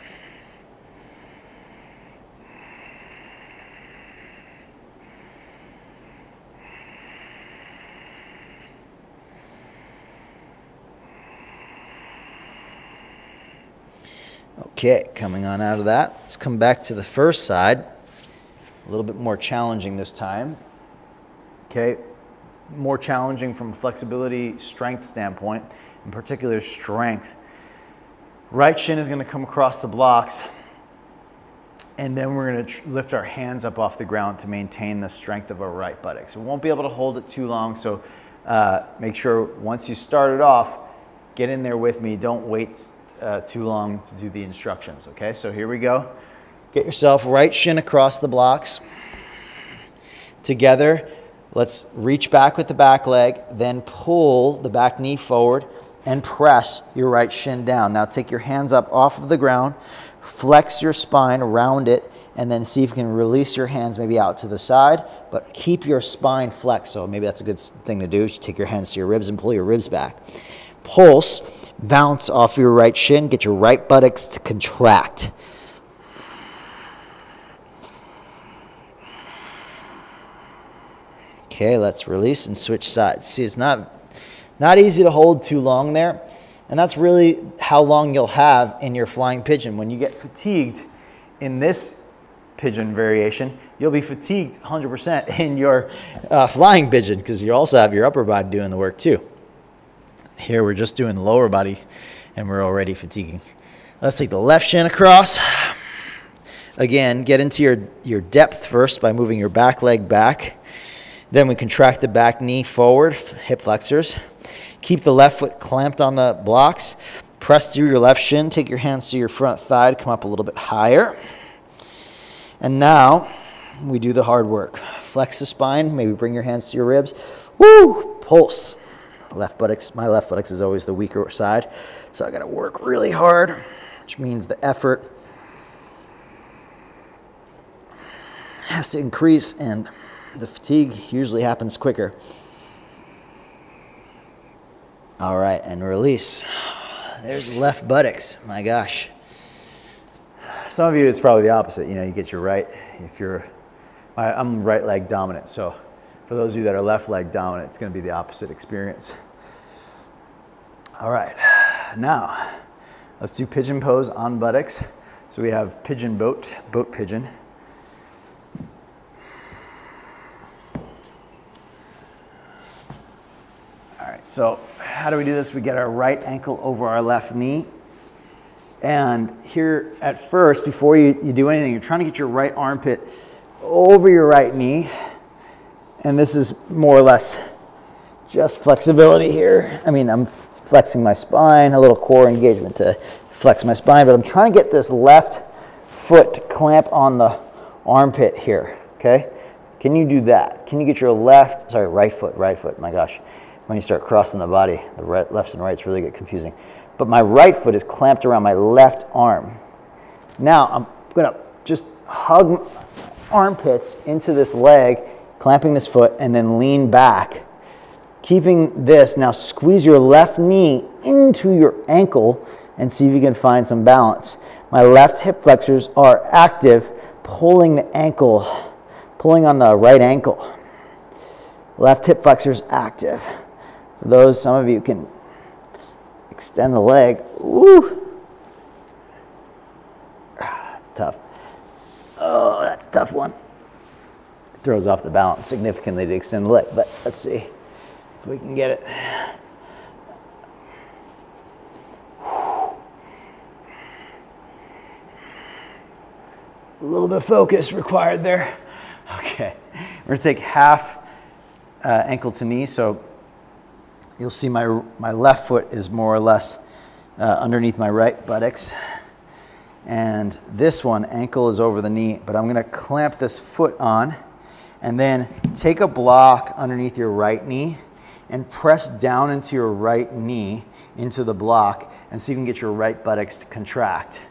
Okay, coming on out of that, let's come back to the first side. A little bit more challenging this time. Okay, more challenging from a flexibility, strength standpoint, in particular strength. Right shin is gonna come across the blocks, and then we're gonna lift our hands up off the ground to maintain the strength of our right buttock. So we won't be able to hold it too long, so make sure once you start it off, get in there with me. Don't wait too long to do the instructions, okay? So here we go. Get yourself right shin across the blocks. Together, let's reach back with the back leg, then pull the back knee forward and press your right shin down. Now take your hands up off of the ground, flex your spine, round it, and then see if you can release your hands maybe out to the side, but keep your spine flexed. So maybe that's a good thing to do. You take your hands to your ribs and pull your ribs back. Pulse, bounce off your right shin, get your right buttocks to contract. Okay, let's release and switch sides. See, it's not easy to hold too long there, and that's really how long you'll have in your flying pigeon. When you get fatigued in this pigeon variation, you'll be fatigued 100% in your flying pigeon because you also have your upper body doing the work too. Here we're just doing the lower body and we're already fatiguing. Let's take the left shin across. Again, get into your depth first by moving your back leg back. Then we contract the back knee forward, hip flexors. Keep the left foot clamped on the blocks. Press through your left shin. Take your hands to your front thigh to come up a little bit higher. And now we do the hard work. Flex the spine. Maybe bring your hands to your ribs. Woo! Pulse. Left buttocks. My left buttocks is always the weaker side, so I got to work really hard, which means the effort has to increase and the fatigue usually happens quicker. All right, and release. There's left buttocks. My gosh. Some of you, it's probably the opposite. You know, you get your right, I'm right leg dominant, so for those of you that are left leg dominant, it's going to be the opposite experience. All right, now let's do pigeon pose on buttocks. So we have pigeon boat pigeon. All right, so how do we do this? We get our right ankle over our left knee. And here at first, before you do anything, you're trying to get your right armpit over your right knee. And this is more or less just flexibility here. I mean, I'm flexing my spine, a little core engagement to flex my spine, but I'm trying to get this left foot to clamp on the armpit here, okay? Can you do that? Can you get your right foot, my gosh. When you start crossing the body, the lefts and rights really get confusing. But my right foot is clamped around my left arm. Now I'm gonna just hug armpits into this leg, clamping this foot, and then lean back. Keeping this, now squeeze your left knee into your ankle and see if you can find some balance. My left hip flexors are active, pulling the ankle, pulling on the right ankle. Left hip flexors active. For those, some of you can extend the leg. Woo! That's tough. Oh, that's a tough one. It throws off the balance significantly to extend the leg, but let's see if we can get it. A little bit of focus required there. Okay, we're gonna take half ankle to knee, so you'll see my left foot is more or less underneath my right buttocks. And this one, ankle is over the knee, but I'm gonna clamp this foot on And then take a block underneath your right knee and press down into your right knee into the block and see if you can get your right buttocks to contract.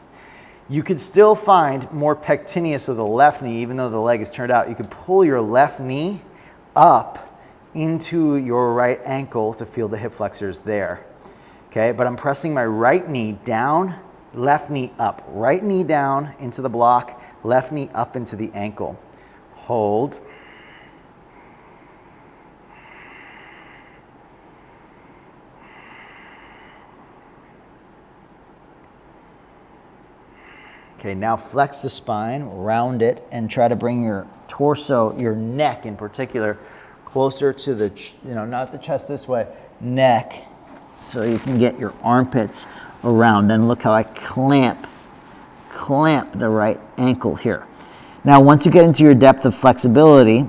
You could still find more pectineus of the left knee, even though the leg is turned out. You could pull your left knee up into your right ankle to feel the hip flexors there. Okay, but I'm pressing my right knee down, left knee up. Right knee down into the block, left knee up into the ankle. Hold. Okay, now flex the spine, round it, and try to bring your torso, your neck in particular, closer to the, not the chest this way, neck, so you can get your armpits around. Then look how I clamp the right ankle here. Now, once you get into your depth of flexibility,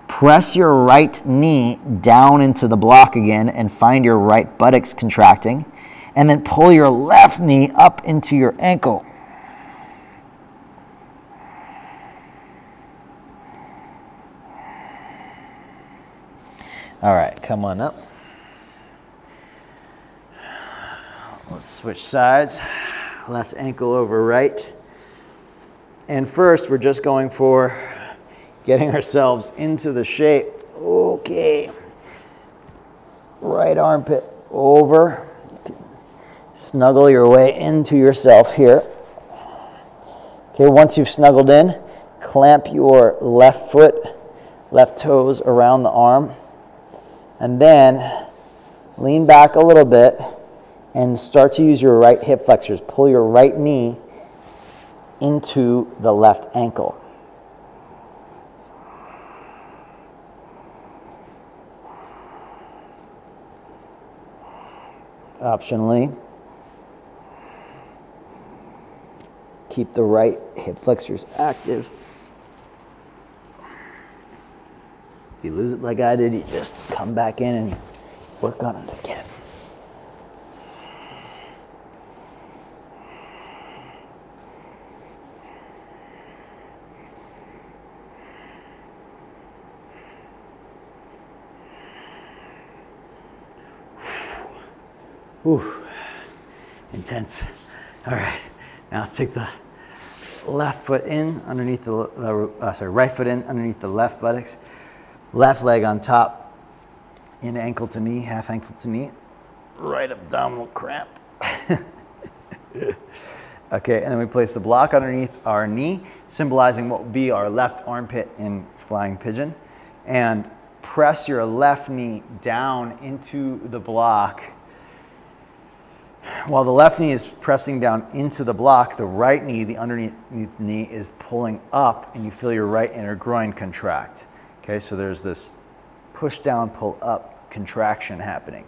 press your right knee down into the block again and find your right buttocks contracting, and then pull your left knee up into your ankle. All right, come on up. Let's switch sides. Left ankle over right. And first, we're just going for getting ourselves into the shape. Okay. Right armpit over. Snuggle your way into yourself here. Okay, once you've snuggled in, clamp your left foot, left toes around the arm. And then lean back a little bit and start to use your right hip flexors. Pull your right knee into the left ankle. Optionally, keep the right hip flexors active. If you lose it like I did, you just come back in and work on it again. Whew. Intense. All right, now let's take the left foot in underneath right foot in underneath the left buttocks. Left leg on top, in ankle to knee, half ankle to knee, right abdominal cramp. Okay, and then we place the block underneath our knee, symbolizing what would be our left armpit in flying pigeon. And press your left knee down into the block. While the left knee is pressing down into the block, the right knee, the underneath knee, is pulling up, and you feel your right inner groin contract. Okay, so there's this push down, pull up contraction happening.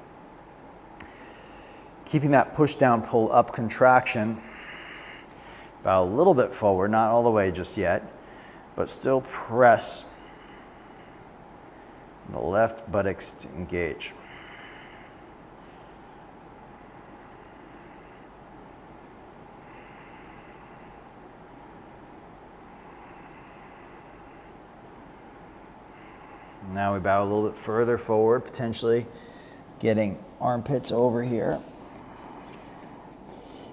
Keeping that push down, pull up contraction about a little bit forward, not all the way just yet, but still press the left buttocks to engage. Now we bow a little bit further forward, potentially getting armpits over here.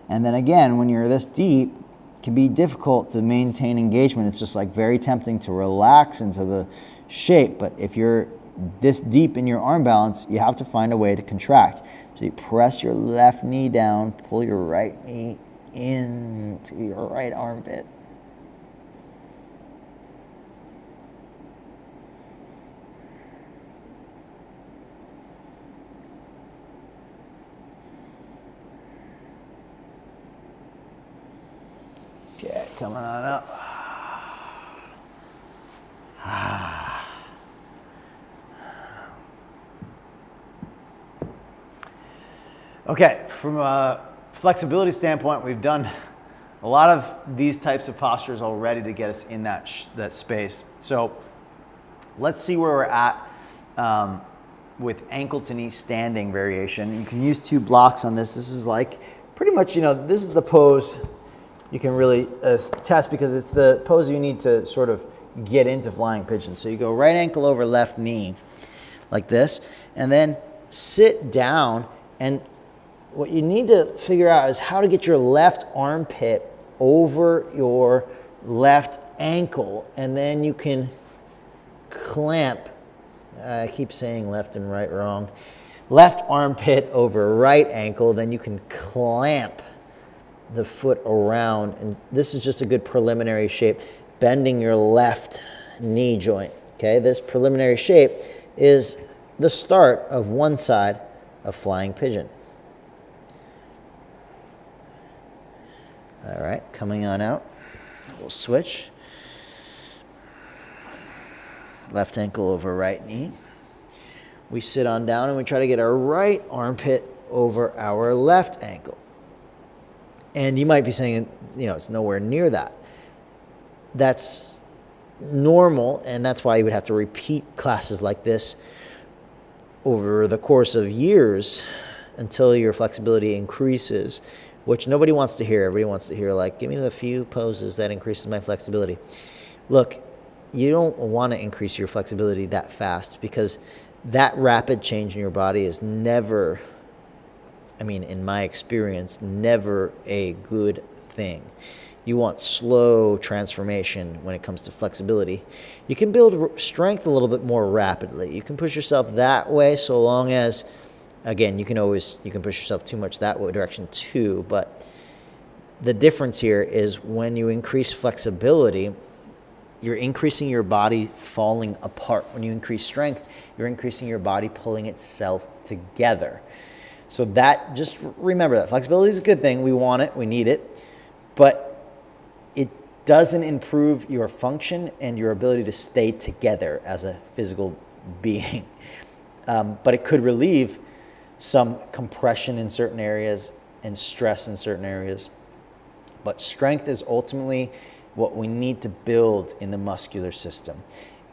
And then again, when you're this deep, it can be difficult to maintain engagement. It's just like very tempting to relax into the shape. But if you're this deep in your arm balance, you have to find a way to contract. So you press your left knee down, pull your right knee into your right armpit. Okay, coming on up. Okay, from a flexibility standpoint, we've done a lot of these types of postures already to get us in that space. So let's see where we're at with ankle to knee standing variation. You can use 2 blocks on this. This is like pretty much, this is the pose you can really test, because it's the pose you need to sort of get into flying pigeon. So you go right ankle over left knee like this, and then sit down. And what you need to figure out is how to get your left armpit over your left ankle, and then you can clamp. I keep saying left and right wrong. Left armpit over right ankle, then you can clamp the foot around. And this is just a good preliminary shape, bending your left knee joint. Okay, this preliminary shape is the start of one side of flying pigeon. All right, coming on out, we'll switch. Left ankle over right knee. We sit on down and we try to get our right armpit over our left ankle. And you might be saying, it's nowhere near that. That's normal, and that's why you would have to repeat classes like this over the course of years until your flexibility increases, which nobody wants to hear. Everybody wants to hear, like, give me the few poses that increases my flexibility. Look, you don't want to increase your flexibility that fast, because that rapid change in your body is never, in my experience, never a good thing. You want slow transformation when it comes to flexibility. You can build strength a little bit more rapidly. You can push yourself that way, so long as, again, you can push yourself too much that way direction too, but the difference here is when you increase flexibility, you're increasing your body falling apart. When you increase strength, you're increasing your body pulling itself together. So that, just remember that. Flexibility is a good thing. We want it, we need it, but it doesn't improve your function and your ability to stay together as a physical being. But it could relieve some compression in certain areas and stress in certain areas. But strength is ultimately what we need to build in the muscular system.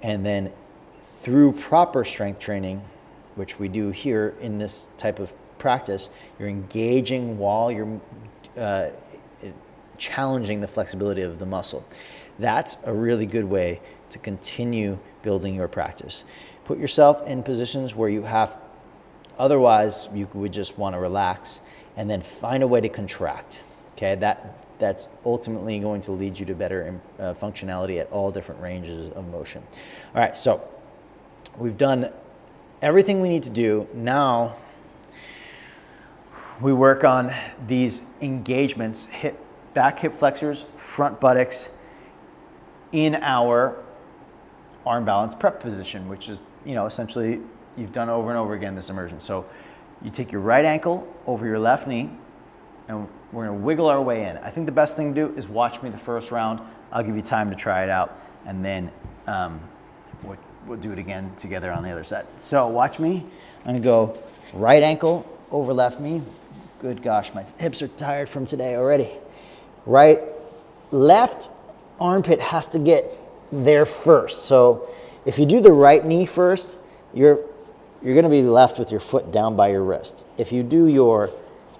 And then through proper strength training, which we do here in this type of practice, you're engaging while you're challenging the flexibility of the muscle. That's a really good way to continue building your practice. Put yourself in positions where you have, otherwise you would just want to relax, and then find a way to contract. Okay, that's ultimately going to lead you to better functionality at all different ranges of motion. All right, so we've done everything we need to do. Now we work on these engagements, back hip flexors, front buttocks, in our arm balance prep position, which is, essentially you've done over and over again this immersion. So you take your right ankle over your left knee, and we're gonna wiggle our way in. I think the best thing to do is watch me the first round. I'll give you time to try it out, and then we'll do it again together on the other side. So watch me. I'm gonna go right ankle over left knee. Good gosh, my hips are tired from today already. Left armpit has to get there first. So if you do the right knee first, you're gonna be left with your foot down by your wrist. If you do your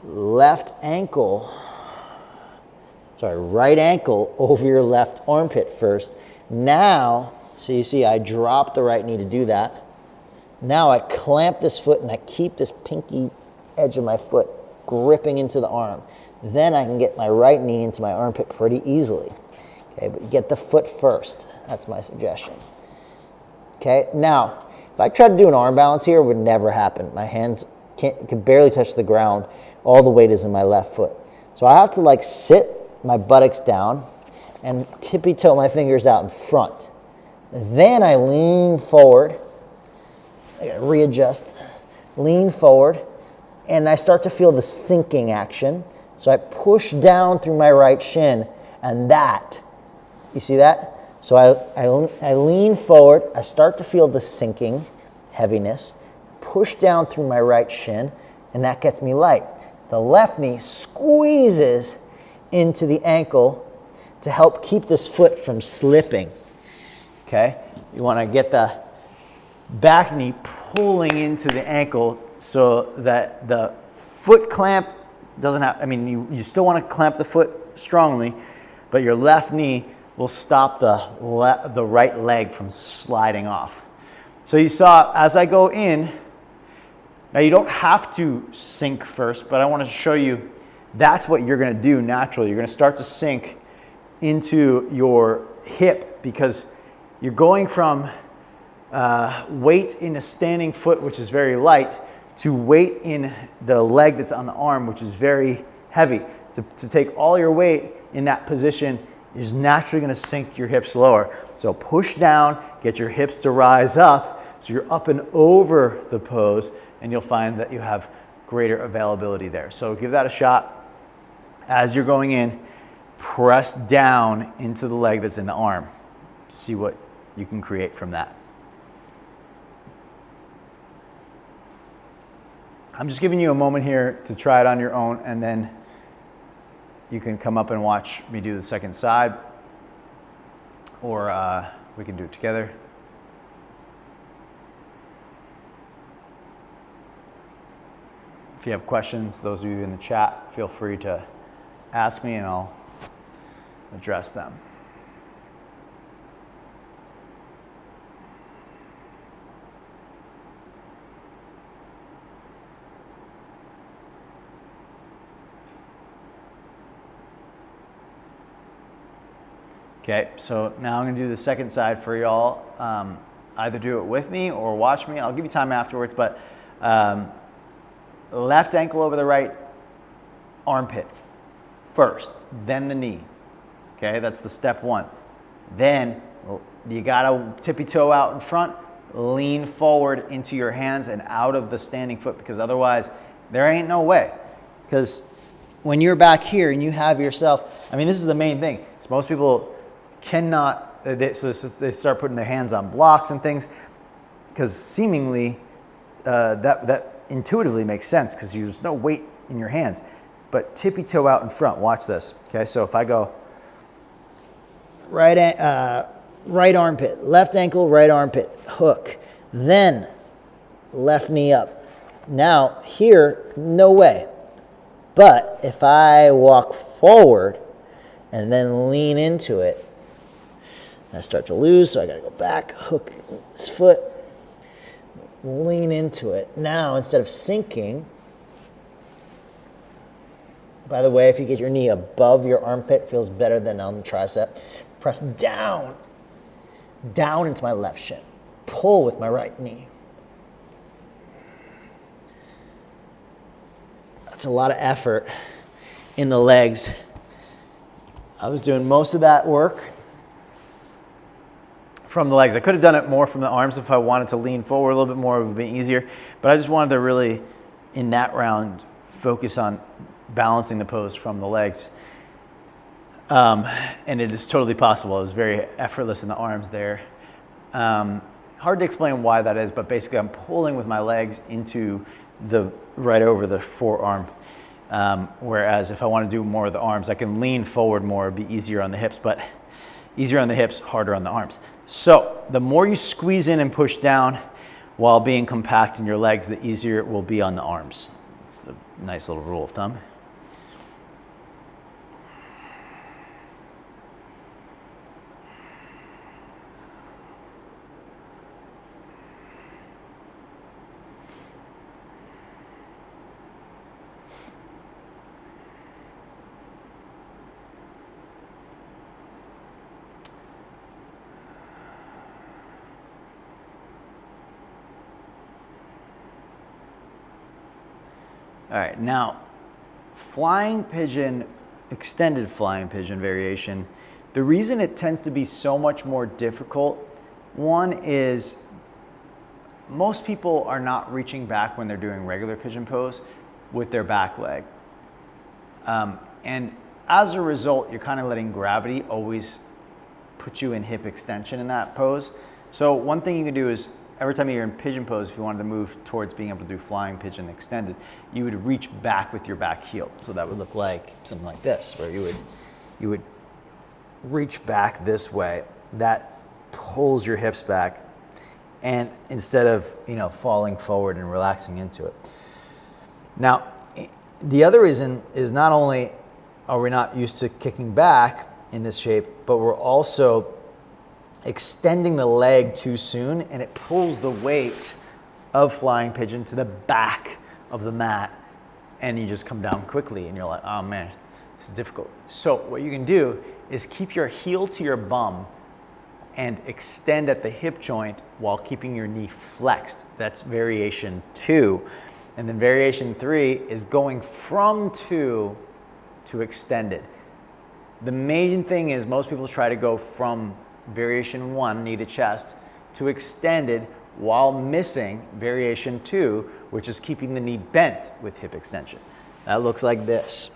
right ankle over your left armpit first. Now, so you see I drop the right knee to do that. Now I clamp this foot and I keep this pinky edge of my foot gripping into the arm. Then I can get my right knee into my armpit pretty easily. Okay, but get the foot first. That's my suggestion. Okay, now, if I try to do an arm balance here, it would never happen. My hands can barely touch the ground. All the weight is in my left foot. So I have to sit my buttocks down and tippy toe my fingers out in front. Then I lean forward. I gotta readjust. Lean forward. And I start to feel the sinking action. So I push down through my right shin, and you see that? So I lean forward. I start to feel the sinking, heaviness. Push down through my right shin, and that gets me light. The left knee squeezes into the ankle to help keep this foot from slipping. Okay? You want to get the back knee pulling into the ankle so that the foot clamp doesn't have, you still want to clamp the foot strongly, but your left knee will stop the right leg from sliding off. So you saw as I go in, now you don't have to sink first, but I want to show you that's what you're going to do naturally. You're going to start to sink into your hip because you're going from weight in a standing foot, which is very light, to weight in the leg that's on the arm, which is very heavy. To take all your weight in that position is naturally going to sink your hips lower. So push down, get your hips to rise up, so you're up and over the pose, and you'll find that you have greater availability there. So give that a shot. As you're going in, press down into the leg that's in the arm. See what you can create from that. I'm just giving you a moment here to try it on your own, and then you can come up and watch me do the second side, or we can do it together. If you have questions, those of you in the chat, feel free to ask me and I'll address them. Okay, so now I'm gonna do the second side for y'all. Either do it with me or watch me. I'll give you time afterwards, but left ankle over the right armpit first, then the knee. Okay, that's the step one. Then you gotta tippy toe out in front, lean forward into your hands and out of the standing foot, because otherwise there ain't no way. Because when you're back here and you have yourself, I mean, this is the main thing. So most people cannot, so they start putting their hands on blocks and things, because seemingly that intuitively makes sense because there's no weight in your hands. But tippy toe out in front, watch this. Okay, so if I go right armpit, left ankle, right armpit, hook, then left knee up. Now here, no way. But if I walk forward and then lean into it, I start to lose, so I gotta go back, hook this foot, lean into it. Now, instead of sinking, by the way, if you get your knee above your armpit, it feels better than on the tricep. Press down into my left shin. Pull with my right knee. That's a lot of effort in the legs. I was doing most of that work from the legs. I could have done it more from the arms if I wanted to lean forward a little bit more. It would have been easier. But I just wanted to really, in that round, focus on balancing the pose from the legs. And it is totally possible. It was very effortless in the arms there. Hard to explain why that is, but basically I'm pulling with my legs into the right over the forearm. Whereas if I want to do more of the arms, I can lean forward more, it'd be easier on the hips, but easier on the hips, harder on the arms. So the more you squeeze in and push down while being compact in your legs, the easier it will be on the arms. It's the nice little rule of thumb. All right, now flying pigeon, extended flying pigeon variation, the reason it tends to be so much more difficult, one is most people are not reaching back when they're doing regular pigeon pose with their back leg. And as a result, you're kind of letting gravity always put you in hip extension in that pose. So one thing you can do is every time you're in pigeon pose, if you wanted to move towards being able to do flying pigeon extended, you would reach back with your back heel. So that would look like something like this, where you would reach back this way. That pulls your hips back, and instead of falling forward and relaxing into it. Now, the other reason is not only are we not used to kicking back in this shape, but we're also extending the leg too soon, and it pulls the weight of flying pigeon to the back of the mat, and you just come down quickly, and you're like, oh man, this is difficult. So what you can do is keep your heel to your bum and extend at the hip joint while keeping your knee flexed. That's variation 2. And then variation 3 is going from 2 to extended. The main thing is most people try to go from variation 1, knee to chest, to extended while missing variation 2, which is keeping the knee bent with hip extension. That looks like this.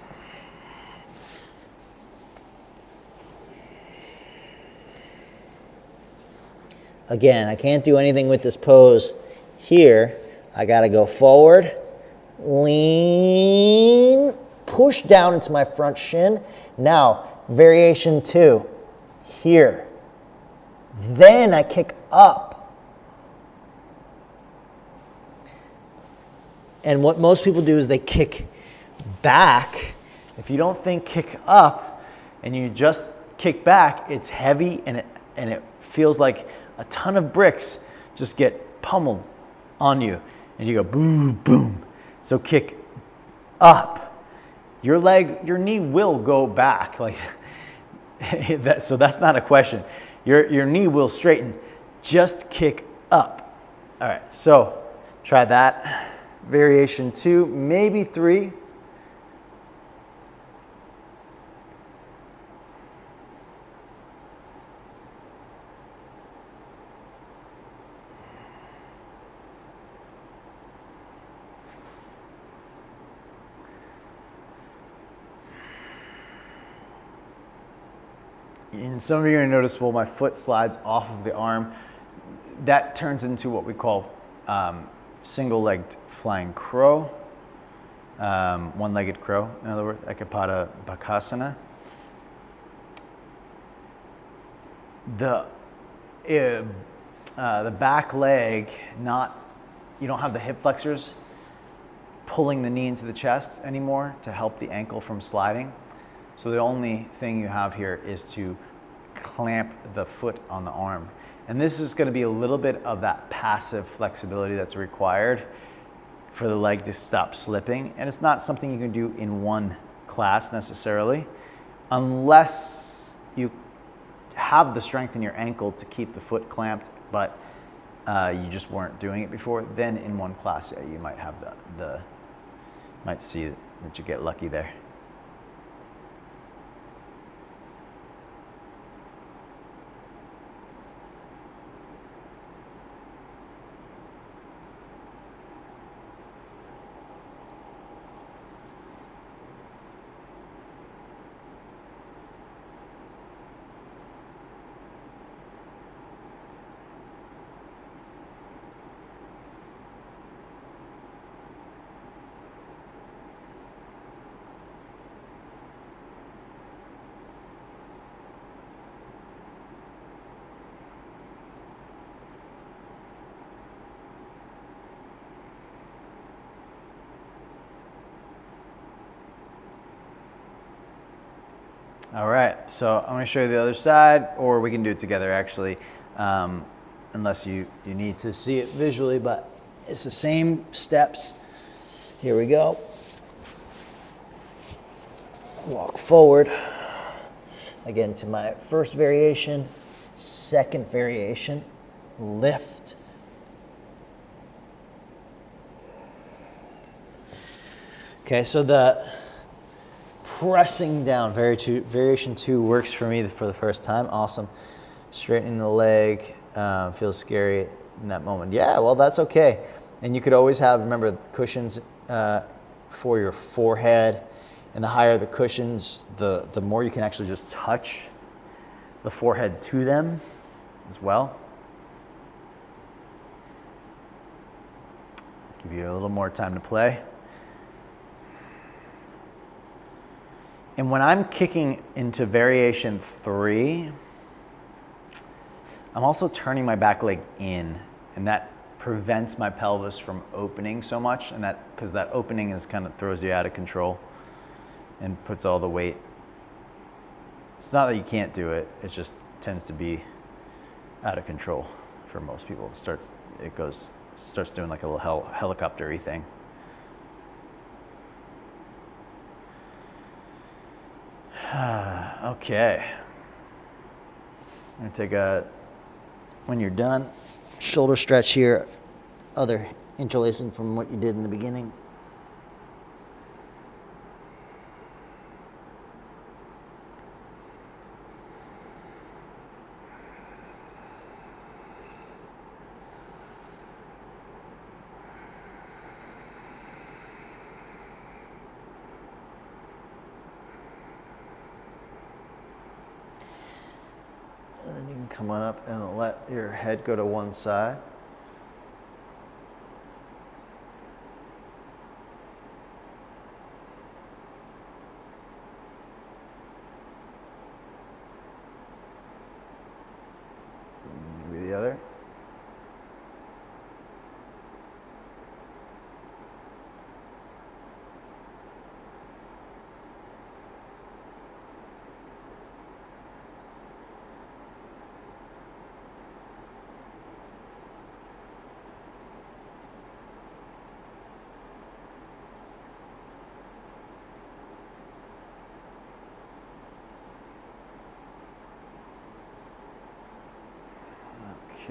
Again, I can't do anything with this pose here. I gotta go forward, lean, push down into my front shin. Now, variation 2, here. Then I kick up. And what most people do is they kick back. If you don't think kick up and you just kick back, it's heavy and it feels like a ton of bricks just get pummeled on you and you go boom, boom. So kick up. Your knee will go back. Like so that's not a question. Your knee will straighten. Just kick up. All right, so try that. Variation 2, maybe 3. And some of you are going to notice, well, my foot slides off of the arm. That turns into what we call single-legged flying crow, one-legged crow, in other words, Ekapada Bakasana. The back leg, you don't have the hip flexors pulling the knee into the chest anymore to help the ankle from sliding. So the only thing you have here is to clamp the foot on the arm. And this is going to be a little bit of that passive flexibility that's required for the leg to stop slipping. And it's not something you can do in one class necessarily, unless you have the strength in your ankle to keep the foot clamped, but you just weren't doing it before. Then in one class, yeah, you might have might see that you get lucky there. All right, so I'm going to show you the other side, or we can do it together actually, unless you need to see it visually, but it's the same steps. Here we go. Walk forward. Again to my first variation, second variation, lift. Okay, so the pressing down, variation 2 works for me for the first time. Awesome. Straightening the leg, feels scary in that moment. Yeah, well, that's okay. And you could always have, remember, cushions for your forehead. And the higher the cushions, the more you can actually just touch the forehead to them as well. Give you a little more time to play. And when I'm kicking into variation 3, I'm also turning my back leg in, and that prevents my pelvis from opening so much, and because that opening is kind of throws you out of control and puts all the weight It's not that you can't do it. It just tends to be out of control for most people. It starts doing like a little helicopter-y thing. Okay. I'm gonna take When you're done, shoulder stretch here, other interlacing from what you did in the beginning. And then you can come on up and let your head go to one side. maybe the other.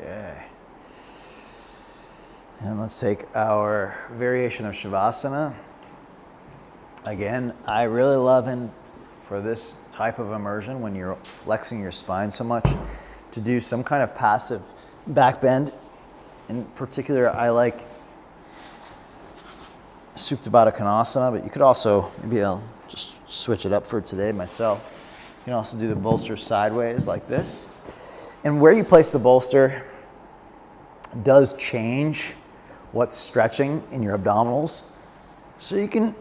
Okay. And let's take our variation of Shavasana. Again, I really love for this type of immersion when you're flexing your spine so much to do some kind of passive back bend. In particular, I like Supta Baddha Konasana, but you could also, maybe I'll just switch it up for today myself. You can also do the bolster sideways like this. And where you place the bolster does change what's stretching in your abdominals. So you can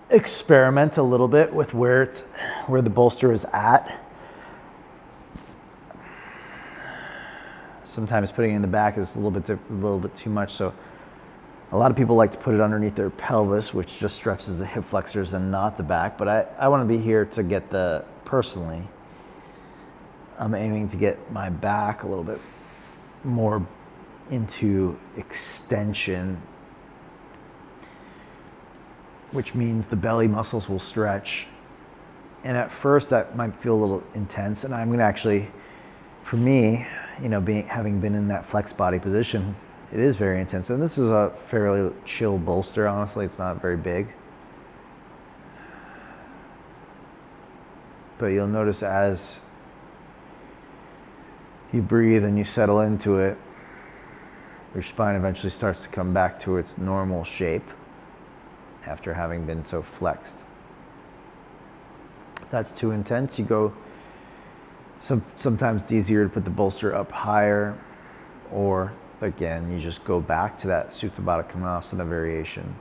experiment a little bit with where the bolster is at. Sometimes putting it in the back is a little bit too much. So a lot of people like to put it underneath their pelvis, which just stretches the hip flexors and not the back. But I want to be here to get personally, I'm aiming to get my back a little bit more into extension, which means the belly muscles will stretch. And at first that might feel a little intense, and I'm gonna actually, for me, having been in that flex body position, it is very intense. And this is a fairly chill bolster, honestly. It's not very big. But you'll notice as you breathe and you settle into it, your spine eventually starts to come back to its normal shape after having been so flexed. If that's too intense, you go, sometimes it's easier to put the bolster up higher, or again, you just go back to that Supta Baddha Konasana variation.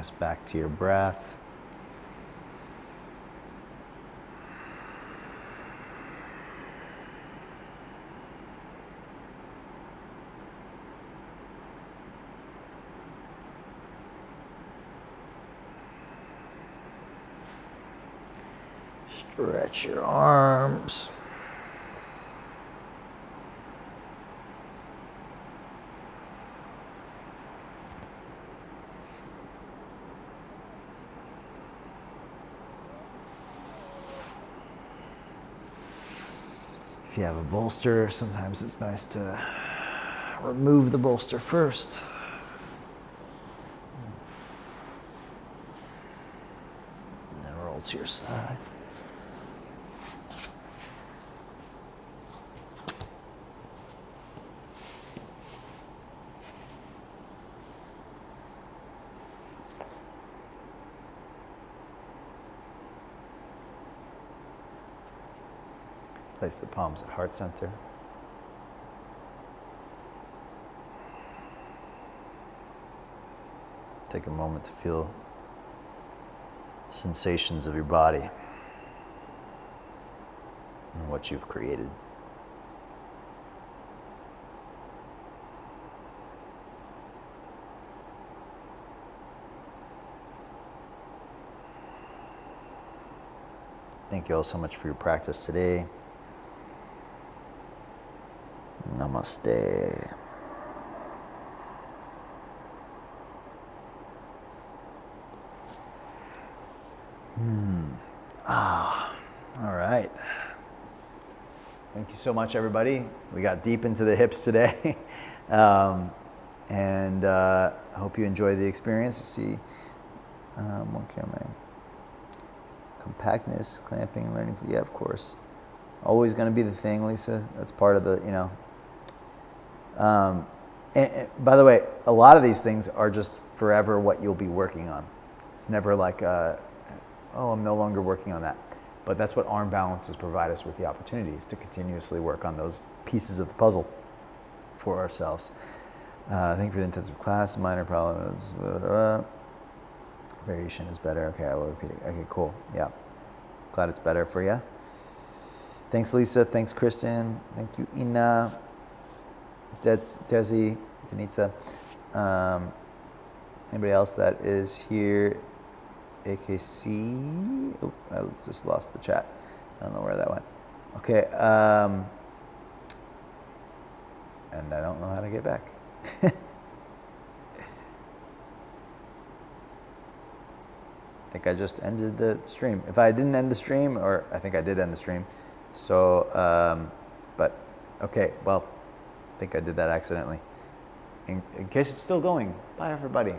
Rest back to your breath. Stretch your arms. If you have a bolster, sometimes it's nice to remove the bolster first. And then roll to your side. Place the palms at heart center. Take a moment to feel sensations of your body and what you've created. Thank you all so much for your practice today. Namaste. All right. Thank you so much, everybody. We got deep into the hips today. And I hope you enjoy the experience. See, what can I? Compactness, clamping, learning. Yeah, of course. Always going to be the thing, Lisa. That's part of the, you know. And by the way, a lot of these things are just forever what you'll be working on. It's never like, oh, I'm no longer working on that. But that's what arm balances provide us with the opportunities to continuously work on those pieces of the puzzle for ourselves. Thank you for the intensive class. Minor problems. Variation is better. Okay, I will repeat it. Okay, cool. Yeah. Glad it's better for you. Thanks, Lisa. Thanks, Kristen. Thank you, Ina. Desi, Denitza. Anybody else that is here? AKC. Oh, I just lost the chat. I don't know where that went. Okay. And I don't know how to get back. I think I just ended the stream. If I didn't end the stream, or I think I did end the stream. So, but okay, well, I think I did that accidentally. In case it's still going, bye everybody.